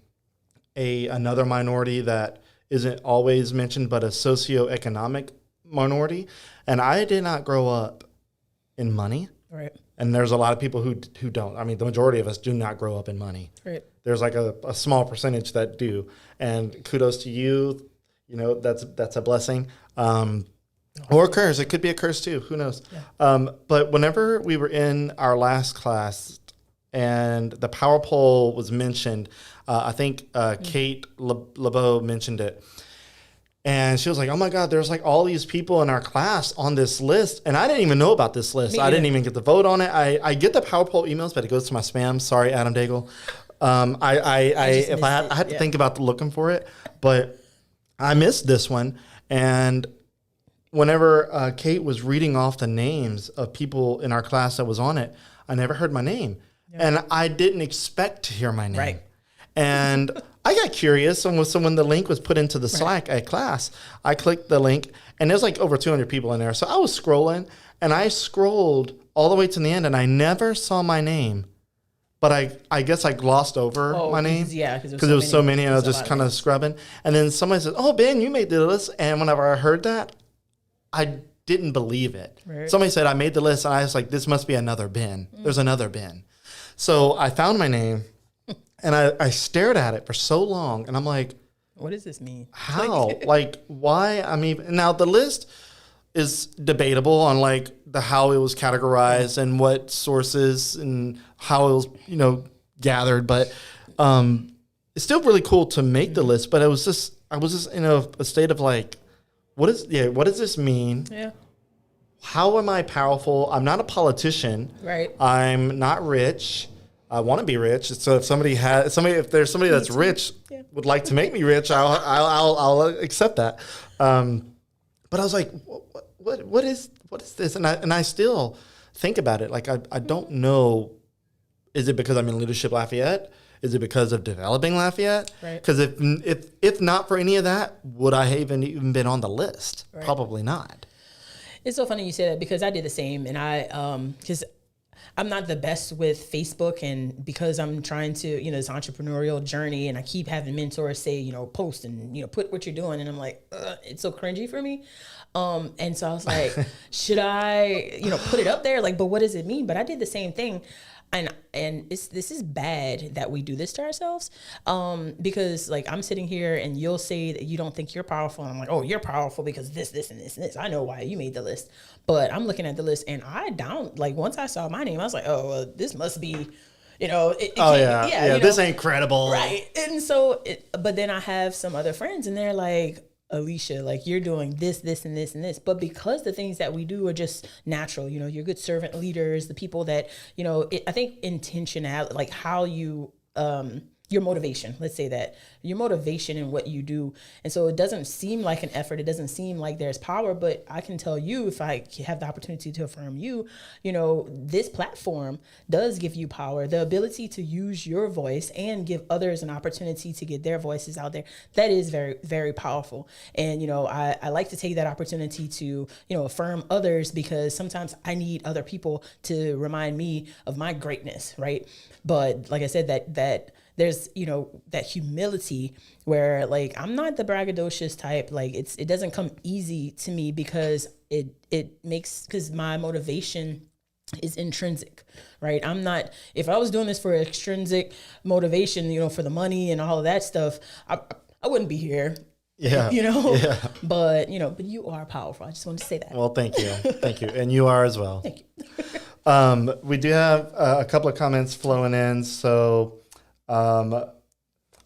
another minority that isn't always mentioned, but a socioeconomic minority. And I did not grow up in money. Right. And there's a lot of people who don't. I mean, the majority of us do not grow up in money. Right. There's like a small percentage that do. And kudos to you. That's a blessing. Or a curse. It could be a curse too. Who knows? Yeah. But whenever we were in our last class and the power poll was mentioned, I think Kate LeBeau mentioned it. And she was like, oh my God, there's like all these people in our class on this list. And I didn't even know about this list. I didn't even get to vote on it. I get the power poll emails, but it goes to my spam. Sorry, Adam Daigle. I had to think about looking for it, but I missed this one. And whenever Kate was reading off the names of people in our class that was on it, I never heard my name. Yeah. And I didn't expect to hear my name. Right. And I got curious. So when the link was put into the Slack at class, I clicked the link, and there's like over 200 people in there. So I was scrolling, and I scrolled all the way to the end, and I never saw my name. But I guess I glossed over my name. Yeah, because there was so many, and I was just kind of scrubbing. And then somebody said, oh, Ben, you made the list. And whenever I heard that, I didn't believe it. Right. Somebody said, I made the list, and I was like, this must be another Ben. There's another Ben. So I found my name, and I stared at it for so long, and I'm like, what does this mean? How? Like, why? I mean, now the list is debatable on like how it was categorized and what sources and how it was, gathered. But it's still really cool to make the list. But I was just in a state of like, what does this mean? Yeah. How am I powerful? I'm not a politician. Right. I'm not rich. I want to be rich. So if there's somebody that's rich would like to make me rich, I'll accept that. But I was like, what is this? And I still think about it. Like I don't know. Is it because I'm in Leadership Lafayette? Is it because of developing Lafayette? Right. Because if not for any of that, would I have even been on the list? Right. Probably not. It's so funny you say that because I did the same, and because I'm not the best with Facebook, and because I'm trying to, this entrepreneurial journey, and I keep having mentors say, post and, put what you're doing. And I'm like, it's so cringy for me. And so I was like, should I, put it up there? Like, but what does it mean? But I did the same thing. And this is bad that we do this to ourselves, because like I'm sitting here and you'll say that you don't think you're powerful. And I'm like, oh, you're powerful because this, and this, and this. I know why you made the list. But I'm looking at the list and once I saw my name, I was like, oh, well, this must be, this ain't credible. Right. And so, but then I have some other friends and they're like, Aleisha, like you're doing this, and this, and this. But because the things that we do are just natural, you're good servant leaders, the people that, I think intentionality, like how you, your motivation, let's say that your motivation in what you do. And so it doesn't seem like an effort. It doesn't seem like there's power, but I can tell you, if I have the opportunity to affirm you, this platform does give you power, the ability to use your voice and give others an opportunity to get their voices out there. That is very, very powerful. And, I like to take that opportunity to, affirm others, because sometimes I need other people to remind me of my greatness. Right. But like I said, that there's, that humility where like, I'm not the braggadocious type. Like it doesn't come easy to me because because my motivation is intrinsic, right? I'm not, if I was doing this for extrinsic motivation, for the money and all of that stuff, I wouldn't be here. Yeah. Yeah. But you are powerful. I just wanted to say that. Well, thank you. Thank you. And you are as well. Thank you. We do have a couple of comments flowing in. So,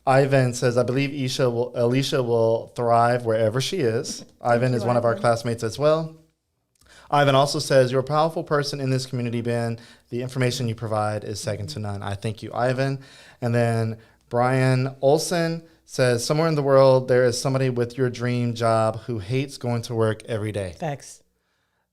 Ivan says, I believe Aleisha will thrive wherever she is. Ivan is one of our classmates as well. Ivan also says, you're a powerful person in this community, Ben. The information you provide is second to none. I thank you, Ivan. And then Brian Olson says, somewhere in the world, there is somebody with your dream job who hates going to work every day. Facts.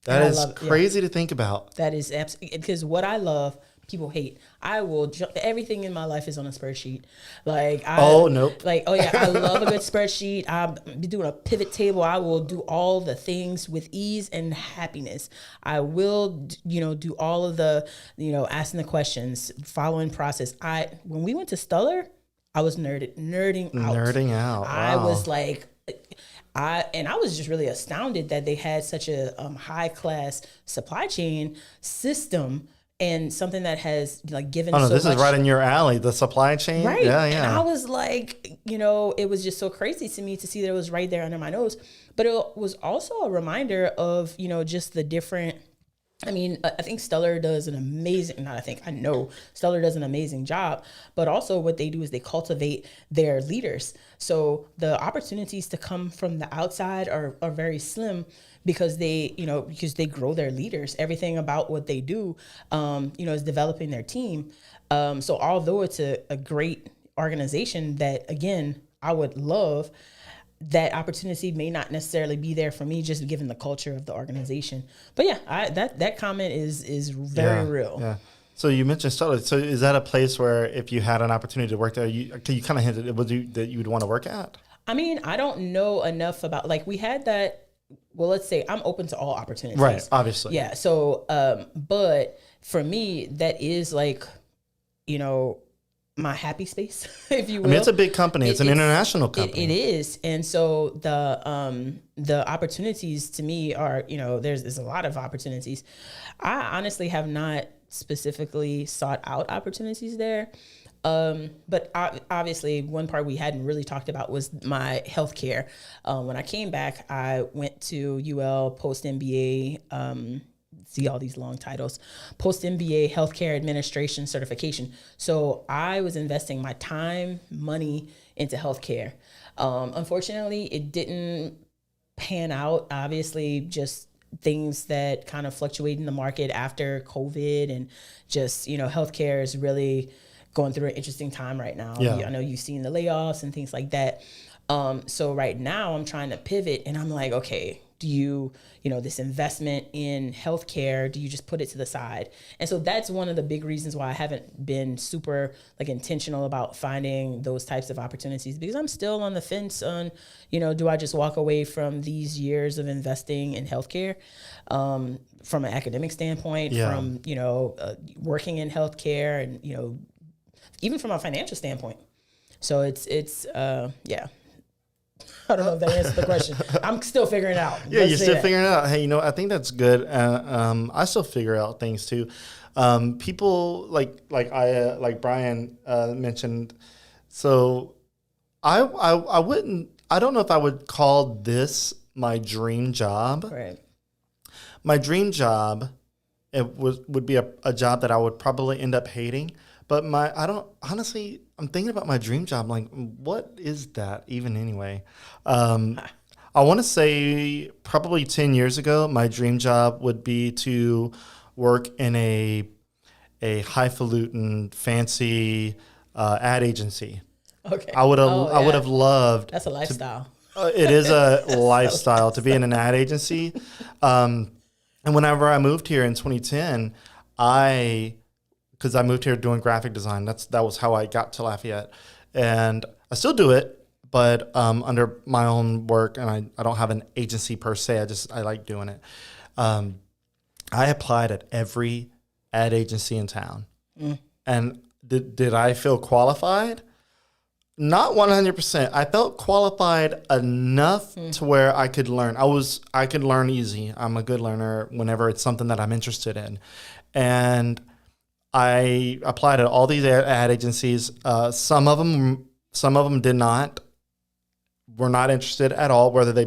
That is crazy to think about. That is absolutely, because what I love, people hate. I will everything in my life is on a spreadsheet. Like, I love a good spreadsheet. I'll be doing a pivot table. I will do all the things with ease and happiness. I will, do all of the, asking the questions, following process. When we went to Stuller, I was nerding out. I was like, I was just really astounded that they had such a high class supply chain system, and something that has like given. Oh no, this is right in your alley, the supply chain. Right. Yeah. And I was like, it was just so crazy to me to see that it was right there under my nose. But it was also a reminder of, just the different. I mean, I think Stellar does an amazing, I know Stellar does an amazing job, but also what they do is they cultivate their leaders. So the opportunities to come from the outside are very slim, because they grow their leaders. Everything about what they do, is developing their team. So although it's a great organization that, again, I would love, that opportunity may not necessarily be there for me, just given the culture of the organization. But yeah, that comment is very real. Yeah. So you mentioned Stellar. So is that a place where if you had an opportunity to work there, you kind of hinted that you would want to work at? I mean, I don't know enough about, like, we had that. Well, let's say I'm open to all opportunities. Right. Obviously. Yeah. So, but for me, that is like, my happy space, if you will. I mean, it's a big company. It's an international company. It is. And so the opportunities to me are, there's a lot of opportunities. I honestly have not specifically sought out opportunities there. But obviously one part we hadn't really talked about was my healthcare. When I came back, I went to UL post MBA, see all these long titles, post MBA healthcare administration certification. So I was investing my time, money into healthcare. Unfortunately, it didn't pan out. Obviously, just things that kind of fluctuate in the market after COVID, and just, healthcare is really going through an interesting time right now. Yeah. I know you've seen the layoffs and things like that. So right now I'm trying to pivot, and I'm like, okay, do you, this investment in healthcare, do you just put it to the side? And so that's one of the big reasons why I haven't been super like intentional about finding those types of opportunities, because I'm still on the fence on, do I just walk away from these years of investing in healthcare, from an academic standpoint, from, working in healthcare and, even from a financial standpoint. So it's yeah. I don't know if that answers the question. I'm still figuring it out. Yeah, you're still figuring it out. Hey, I think that's good. I still figure out things too. People like Brian mentioned. So I don't know if I would call this my dream job. Right. My dream job, would be a job that I would probably end up hating. But I'm thinking about my dream job. I'm like, what is that even anyway? I want to say probably 10 years ago, my dream job would be to work in a highfalutin, fancy ad agency. Okay. I would have loved. That's a lifestyle. It is a lifestyle to be in an ad agency. And whenever I moved here in 2010, because I moved here doing graphic design. That was how I got to Lafayette. And I still do it, but under my own work, and I don't have an agency per se. I like doing it. I applied at every ad agency in town. And did I feel qualified? Not 100%. I felt qualified enough to where I could learn. I could learn easy. I'm a good learner whenever it's something that I'm interested in. And I applied at all these ad agencies. Some of them did not, were not interested at all, whether they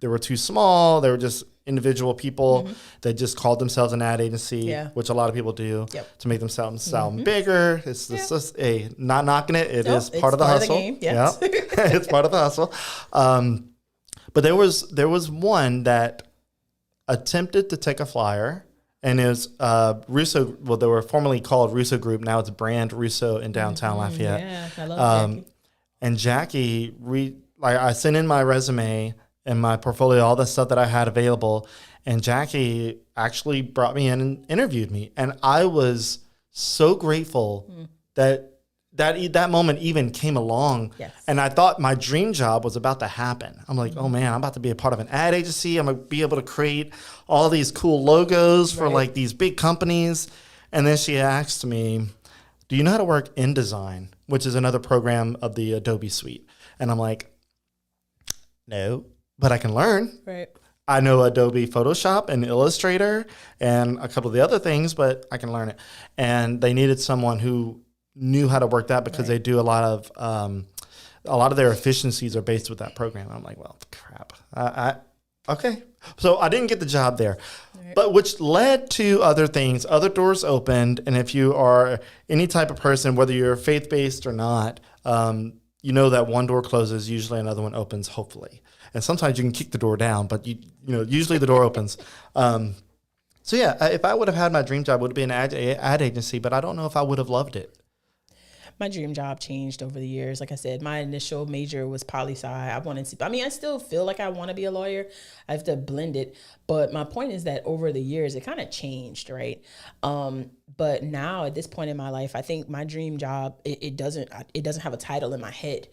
were too small, they were just individual people that just called themselves an ad agency, which a lot of people do to make themselves sound bigger. It's just not knocking it. It is part of the hustle. Game, yes. Yeah, it's part of the hustle. But there was one that attempted to take a flyer. And it was Russo. Well, they were formerly called Russo Group. Now it's Brand Russo in downtown Lafayette. Yeah, I love Jackie. And Jackie, I sent in my resume and my portfolio, all the stuff that I had available. And Jackie actually brought me in and interviewed me. And I was so grateful that moment even came along. Yes. And I thought my dream job was about to happen. I'm like, oh man, I'm about to be a part of an ad agency. I'm going to be able to create all these cool logos for like these big companies. And then she asked me, do you know how to work InDesign, which is another program of the Adobe suite? And I'm like, no, but I can learn. Right. I know Adobe Photoshop and Illustrator and a couple of the other things, but I can learn it. And they needed someone who knew how to work that because they do a lot of their efficiencies are based with that program. I'm like, well, crap. Okay. So I didn't get the job there, but which led to other things. Other doors opened. And if you are any type of person, whether you're faith-based or not, you know that one door closes, usually another one opens, hopefully. And sometimes you can kick the door down, but usually the door opens. So yeah, if I would have had my dream job, it would have been an ad agency, but I don't know if I would have loved it. My dream job changed over the years. Like I said, my initial major was poli-sci. I still feel like I want to be a lawyer. I have to blend it. But my point is that over the years, it kind of changed, right? But now at this point in my life, I think my dream job, it doesn't have a title in my head,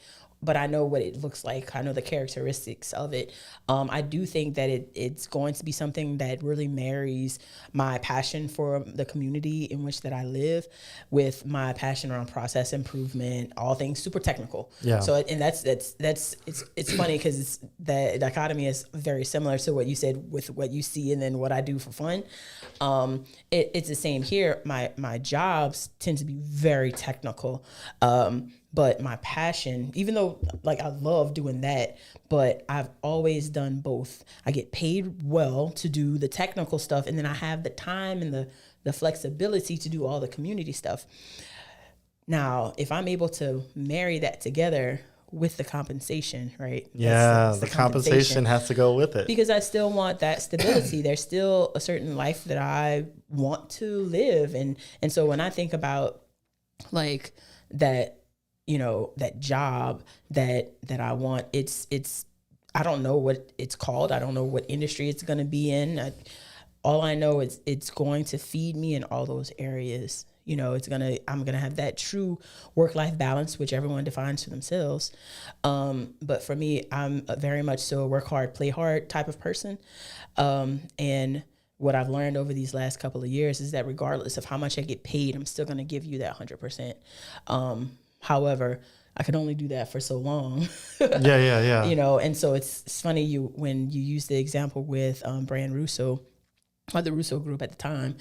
but I know what it looks like. I know the characteristics of it. I do think that it's going to be something that really marries my passion for the community in which that I live with my passion around process improvement, all things super technical. Yeah. So, and it's funny because the dichotomy is very similar to what you said with what you see and then what I do for fun. It's the same here. My jobs tend to be very technical. But my passion, even though like I love doing that, but I've always done both. I get paid well to do the technical stuff, and then I have the time and the flexibility to do all the community stuff. Now, if I'm able to marry that together with the compensation, right? Yeah, the compensation has to go with it. Because I still want that stability. There's still a certain life that I want to live. And so when I think about like that, that job that I want, I don't know what it's called. I don't know what industry it's going to be in. All I know is it's going to feed me in all those areas. I'm going to have that true work-life balance, which everyone defines for themselves. But for me, I'm very much so a work hard, play hard type of person. And what I've learned over these last couple of years is that regardless of how much I get paid, I'm still going to give you that 100%. However, I can only do that for so long. Yeah. And so it's funny when you use the example with Brian Russo, or the Russo group at the time.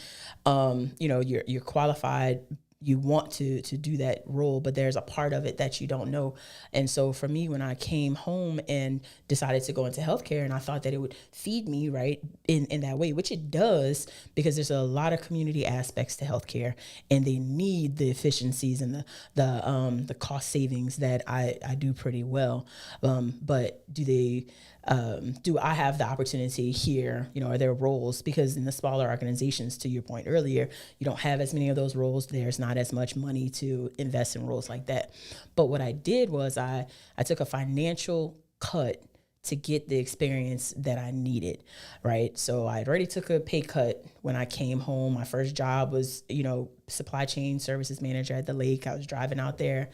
You're qualified. You want to do that role, but there's a part of it that you don't know. And so for me, when I came home and decided to go into healthcare, and I thought that it would feed me right in that way, which it does, because there's a lot of community aspects to healthcare, and they need the efficiencies and the cost savings that I do pretty well. But do I have the opportunity here? Are there roles? Because in the smaller organizations, to your point earlier, you don't have as many of those roles. There's not as much money to invest in roles like that. But what I did was I took a financial cut to get the experience that I needed, right? So I had already took a pay cut when I came home. My first job was, supply chain services manager at the lake. I was driving out there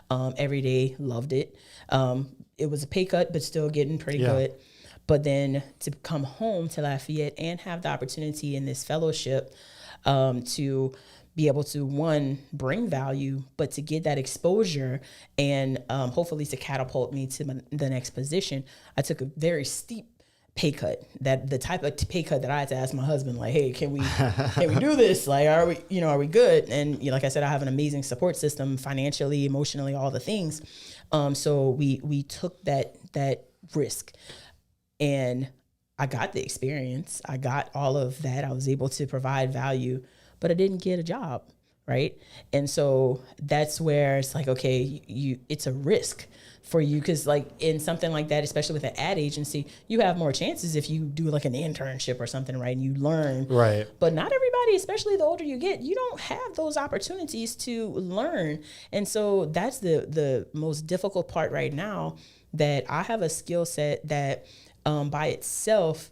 every day, loved it. It was a pay cut, but still getting pretty good. But then to come home to Lafayette and have the opportunity in this fellowship to be able to, one, bring value, but to get that exposure and hopefully to catapult me to the next position, I took a very steep pay cut. That the type of pay cut that I had to ask my husband, like, hey, can we do this? Like, are we good? And like I said, I have an amazing support system, financially, emotionally, all the things. So we took that risk, and I got the experience. I got all of that. I was able to provide value, but I didn't get a job, right? And so that's where it's like, okay, it's a risk for you, because like in something like that, especially with an ad agency, you have more chances if you do like an internship or something, right? And you learn. Right. But not everybody, especially the older you get, you don't have those opportunities to learn. And so that's the most difficult part right now, that I have a skill set that by itself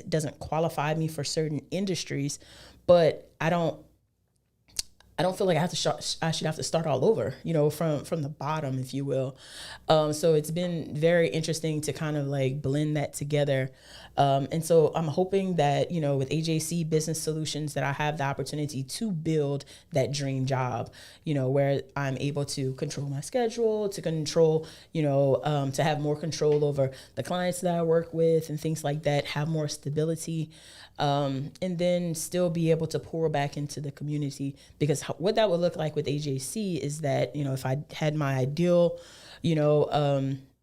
doesn't qualify me for certain industries, but I don't feel like I should have to start all over, from the bottom, if you will. So it's been very interesting to kind of like blend that together. And so I'm hoping that, with AJC Business Solutions, that I have the opportunity to build that dream job, where I'm able to control my schedule, to control, to have more control over the clients that I work with and things like that, have more stability. And then still be able to pour back into the community, because what that would look like with AJC is that, if I had my ideal,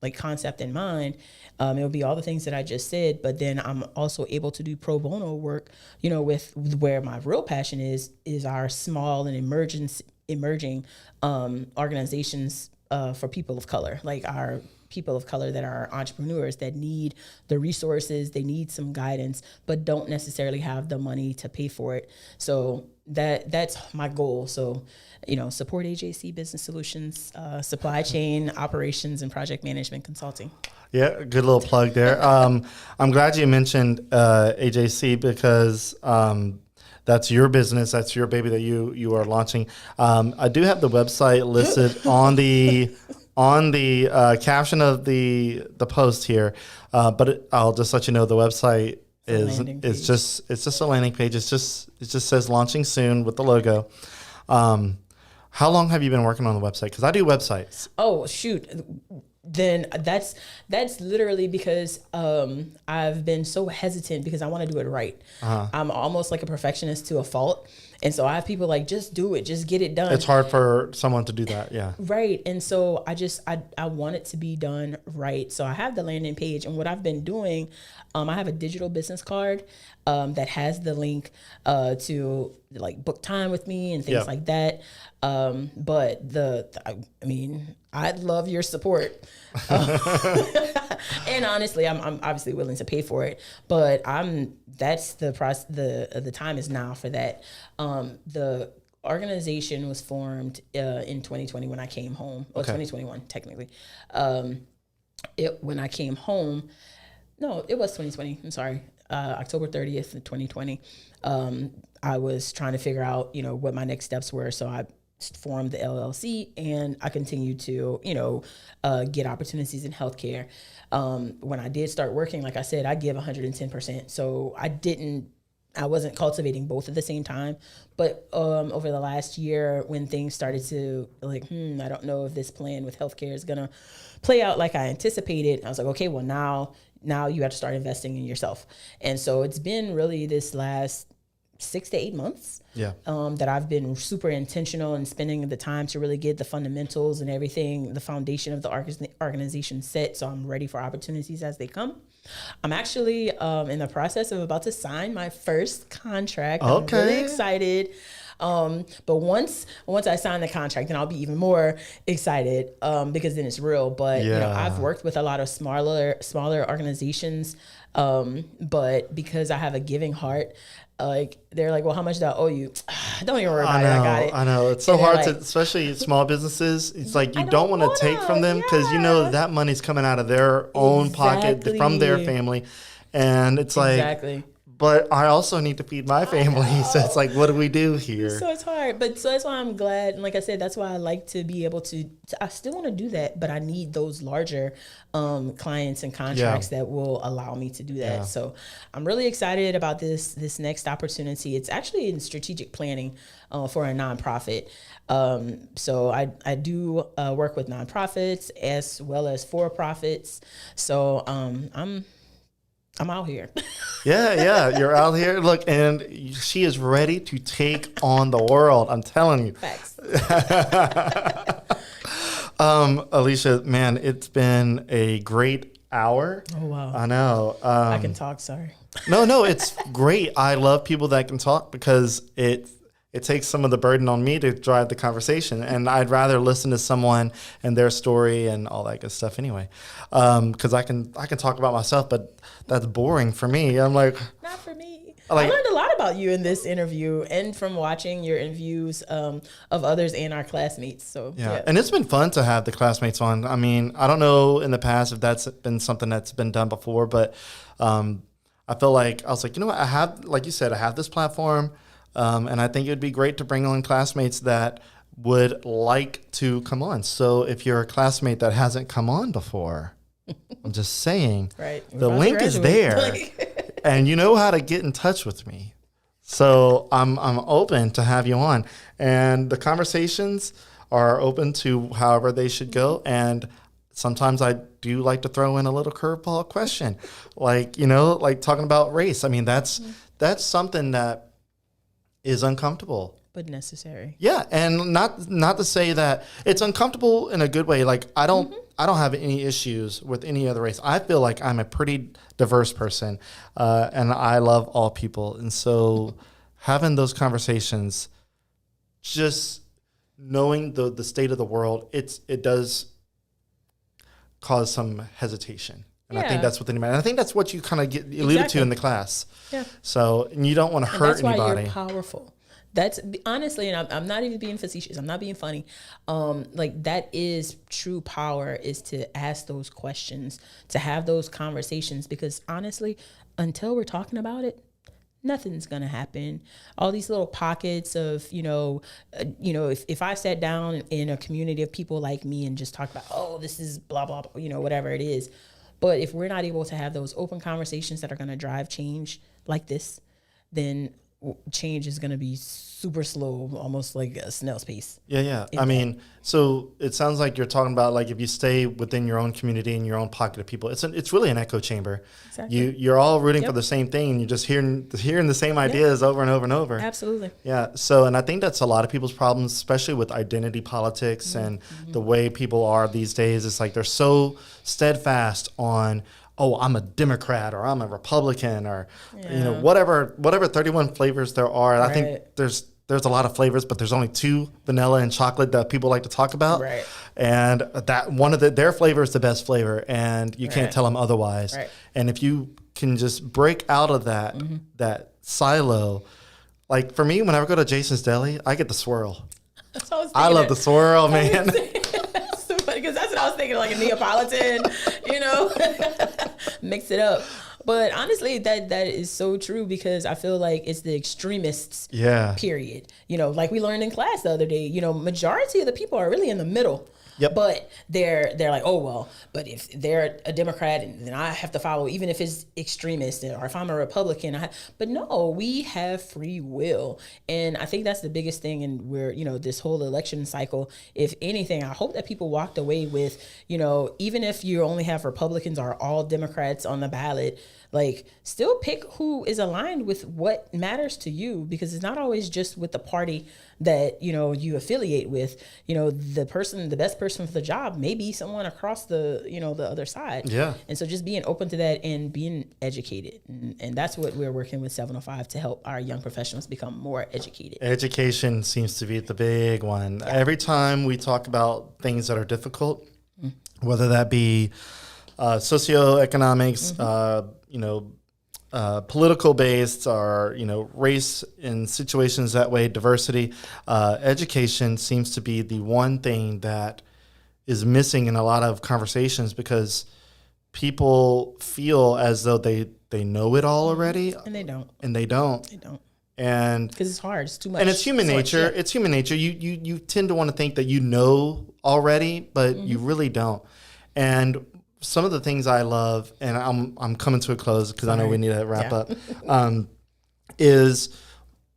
like concept in mind, it would be all the things that I just said, but then I'm also able to do pro bono work, with where my real passion is our small and emerging organizations for people of color, like our people of color that are entrepreneurs that need the resources, they need some guidance, but don't necessarily have the money to pay for it. So that's my goal. So, support AJC Business Solutions, supply chain operations and project management consulting. Yeah, good little plug there. I'm glad you mentioned AJC, because that's your business. That's your baby that you are launching. I do have the website listed on the caption of the post here, but I'll just let you know the website is just a landing page. It just says launching soon with the logo. How long have you been working on the website? Because I do websites. Oh shoot. Then that's literally because I've been so hesitant because I want to do it right. I'm almost like a perfectionist to a fault. And so I have people like, just do it, just get it done. It's hard for someone to do that. Yeah. Right. And so I want it to be done right. So I have the landing page, and what I've been doing, I have a digital business card that has the link to like book time with me and things like that. But I'd love your support. And honestly, I'm obviously willing to pay for it, but that's the process. The time is now for that. The organization was formed in 2020 when I came home, or 2021 technically. when I came home, no, it was 2020. I'm sorry. October 30th, 2020. I was trying to figure out, what my next steps were. So I formed the LLC, and I continued to, get opportunities in healthcare. When I did start working, like I said, I give 110%. So I wasn't cultivating both at the same time. But over the last year, when things started to I don't know if this plan with healthcare is going to play out like I anticipated. I was like, okay, well, now you have to start investing in yourself. And so it's been really this last 6 to 8 months that I've been super intentional in spending the time to really get the fundamentals and everything, the foundation of the organization set. So I'm ready for opportunities as they come. I'm actually in the process of about to sign my first contract. Okay. I'm really excited. But once I sign the contract, then I'll be even more excited because then it's real. But I've worked with a lot of smaller organizations, but because I have a giving heart, they're like, well, how much do I owe you? Don't even worry about it. I got it. I know. It's so hard to, especially small businesses. It's like you don't want to take from them because that money's coming out of their own pocket from their family. And it's like, but I also need to feed my family. So it's like, what do we do here? So it's hard. But so that's why I'm glad. And like I said, that's why I like to be able to I still want to do that, but I need those larger clients and contracts that will allow me to do that. Yeah. So I'm really excited about this next opportunity. It's actually in strategic planning for a nonprofit. So I do work with nonprofits as well as for-profits. So I'm out here. Yeah, you're out here. Look, and she is ready to take on the world. I'm telling you. Facts. Aleisha, man, it's been a great hour. Oh, wow. I know. I can talk, sorry. No, it's great. I love people that can talk because it takes some of the burden on me to drive the conversation. And I'd rather listen to someone and their story and all that good stuff anyway. Because I can talk about myself, but that's boring for me. I'm like... Not for me. I learned a lot about you in this interview and from watching your interviews of others and our classmates. So yeah. And it's been fun to have the classmates on. I mean, I don't know in the past if that's been something that's been done before, but I feel like, I was like, you know what? I have, like you said, I have this platform. And I think it would be great to bring on classmates that would like to come on. So if you're a classmate that hasn't come on before, I'm just saying, right. The link is there and you know how to get in touch with me. So I'm open to have you on, and the conversations are open to however they should go. And sometimes I do like to throw in a little curveball question, like talking about race. I mean, that's something that is uncomfortable but necessary. Yeah, and not to say that it's uncomfortable in a good way. Like I don't have any issues with any other race. I feel like I'm a pretty diverse person, and I love all people. And so having those conversations, just knowing the state of the world, it does cause some hesitation. And I think that's what and I think that's what you kind of alluded to in the class. Yeah. So, and you don't want to hurt anybody. That's why you're powerful. That's honestly, and I'm not even being facetious. I'm not being funny. Like that is true power, is to ask those questions, to have those conversations, because honestly, until we're talking about it, nothing's going to happen. All these little pockets of, if I sat down in a community of people like me and just talk about, this is blah, blah, blah, whatever it is. But if we're not able to have those open conversations that are going to drive change like this, then change is going to be super slow, almost like a snail's pace. Yeah. I mean, so it sounds like you're talking about, like, if you stay within your own community and your own pocket of people, it's really an echo chamber. Exactly. You're all rooting for the same thing, and you're just hearing the same ideas over and over and over. Absolutely. Yeah. So, and I think that's a lot of people's problems, especially with identity politics and the way people are these days. It's like they're so steadfast on, I'm a Democrat or I'm a Republican or, whatever 31 flavors there are. Right. I think there's a lot of flavors, but there's only 2, vanilla and chocolate, that people like to talk about. Right. And that one of their flavor is the best flavor, and you can't tell them otherwise. Right. And if you can just break out of that silo, like for me, whenever I go to Jason's Deli, I get the swirl. I love the swirl, man. That's so funny, because that's what I was thinking like a Neapolitan, mix it up. But honestly, that is so true, because I feel like it's the extremists, period. Like we learned in class the other day, majority of the people are really in the middle. Yep. But they're like, oh, well, but if they're a Democrat, then I have to follow, even if it's extremist, or if I'm a Republican. But no, we have free will. And I think that's the biggest thing. And where, this whole election cycle, if anything, I hope that people walked away with, even if you only have Republicans or all Democrats on the ballot, like, still pick who is aligned with what matters to you, because it's not always just with the party that, you affiliate with. The best person for the job may be someone across the, the other side. Yeah. And so just being open to that and being educated. And that's what we're working with 705 to help our young professionals become more educated. Education seems to be the big one. Yeah. Every time we talk about things that are difficult, whether that be socioeconomics, political based, or, race in situations that way, diversity, education seems to be the one thing that is missing in a lot of conversations, because people feel as though they know it all already. And they don't. They don't. And because it's hard. It's too much. And it's human nature. Yeah. It's human nature. You tend to want to think that you know already, but you really don't. And some of the things I love, and I'm coming to a close because I know we need to wrap up, is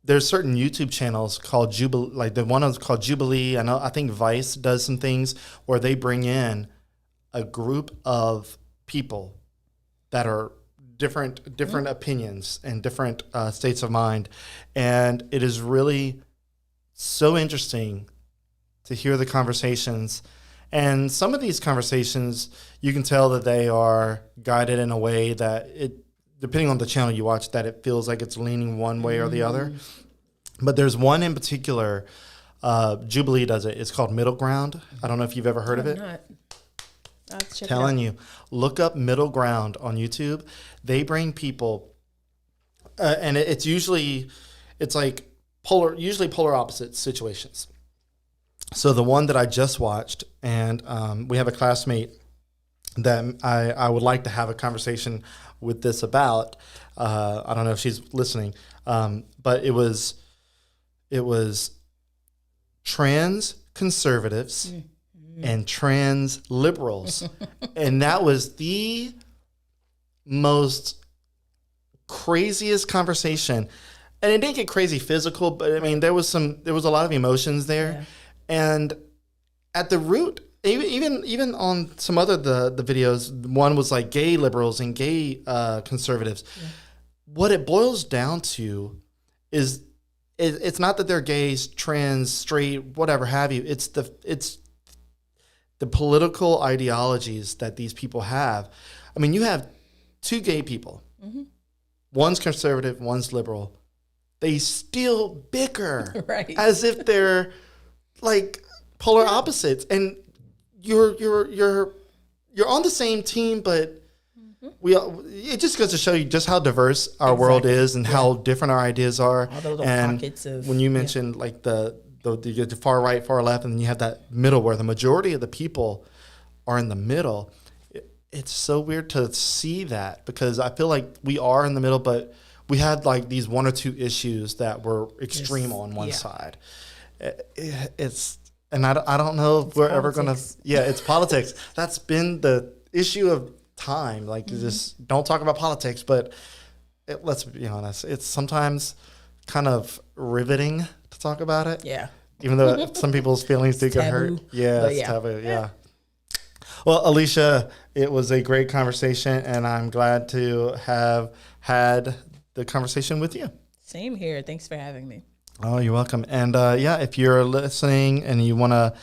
there's certain YouTube channels called Jubilee, like the one is called Jubilee. I think Vice does some things where they bring in a group of people that are different opinions and different states of mind, and it is really so interesting to hear the conversations. And some of these conversations, you can tell that they are guided in a way that depending on the channel you watch, that it feels like it's leaning one way or the other. But there's one in particular, Jubilee does it. It's called Middle Ground. I don't know if you've ever heard of it. Not. I'll check Telling you, look up Middle Ground on YouTube. They bring people, and it's like usually polar opposite situations. So the one that I just watched, and we have a classmate that I would like to have a conversation with this about. I don't know if she's listening, but it was trans conservatives and trans liberals, and that was the most craziest conversation. And it didn't get crazy physical, but I mean there was a lot of emotions there. Yeah. And at the root, even on some other the videos, one was like gay liberals and gay conservatives. Yeah. What it boils down to is it's not that they're gays, trans, straight, whatever have you. It's the political ideologies that these people have. I mean, you have two gay people. Mm-hmm. One's conservative, one's liberal. They still bicker, right? As if they're like polar opposites, and you're on the same team, but it just goes to show you just how diverse our world is and how different our ideas are. All those and pockets of, when you mentioned like the far right, far left, and then you have that middle where the majority of the people are in the middle. It's so weird to see that, because I feel like we are in the middle, but we had like these one or two issues that were extreme on one side. And I don't know if we're ever going to, it's politics. That's been the issue of time. Like, just don't talk about politics, but let's be honest, it's sometimes kind of riveting to talk about it. Yeah. Even though some people's feelings do get hurt. Yeah, it's taboo. Yeah. Well, Aleisha, it was a great conversation, and I'm glad to have had the conversation with you. Same here. Thanks for having me. Oh, you're welcome. And if you're listening and you want to,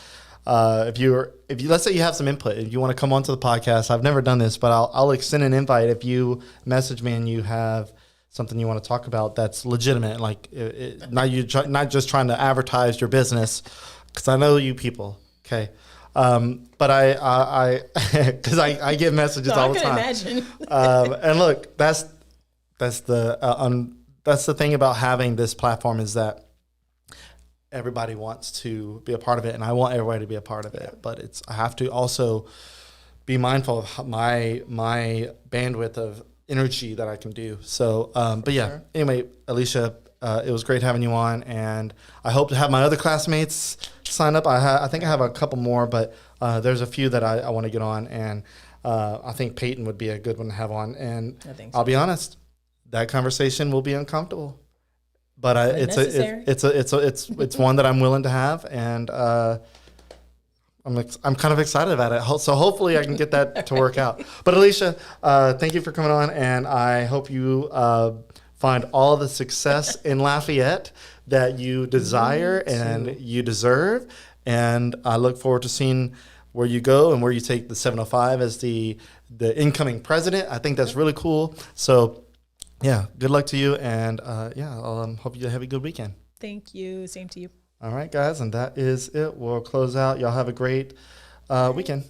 if you let's say you have some input, if you want to come onto the podcast, I've never done this, but I'll extend an invite if you message me and you have something you want to talk about that's legitimate, like not just trying to advertise your business, because I know you people, okay. But I because I get messages all the time. I can imagine. And look, that's the thing about having this platform, is that everybody wants to be a part of it, and I want everybody to be a part of it. But I have to also be mindful of my bandwidth of energy that I can do. So, but yeah. Sure. Anyway, Aleisha, it was great having you on, and I hope to have my other classmates sign up. I think I have a couple more, but there's a few that I want to get on, and I think Peyton would be a good one to have on. And I'll be honest, that conversation will be uncomfortable, but it's one that I'm willing to have, and I'm kind of excited about it. So hopefully I can get that to work out. But Aleisha, thank you for coming on, and I hope you find all the success in Lafayette that you desire and you deserve. And I look forward to seeing where you go and where you take the 705 as the incoming president. I think that's really cool. So yeah, good luck to you. And I'll hope you have a good weekend. Thank you. Same to you. All right, guys. And that is it. We'll close out. Y'all have a great weekend.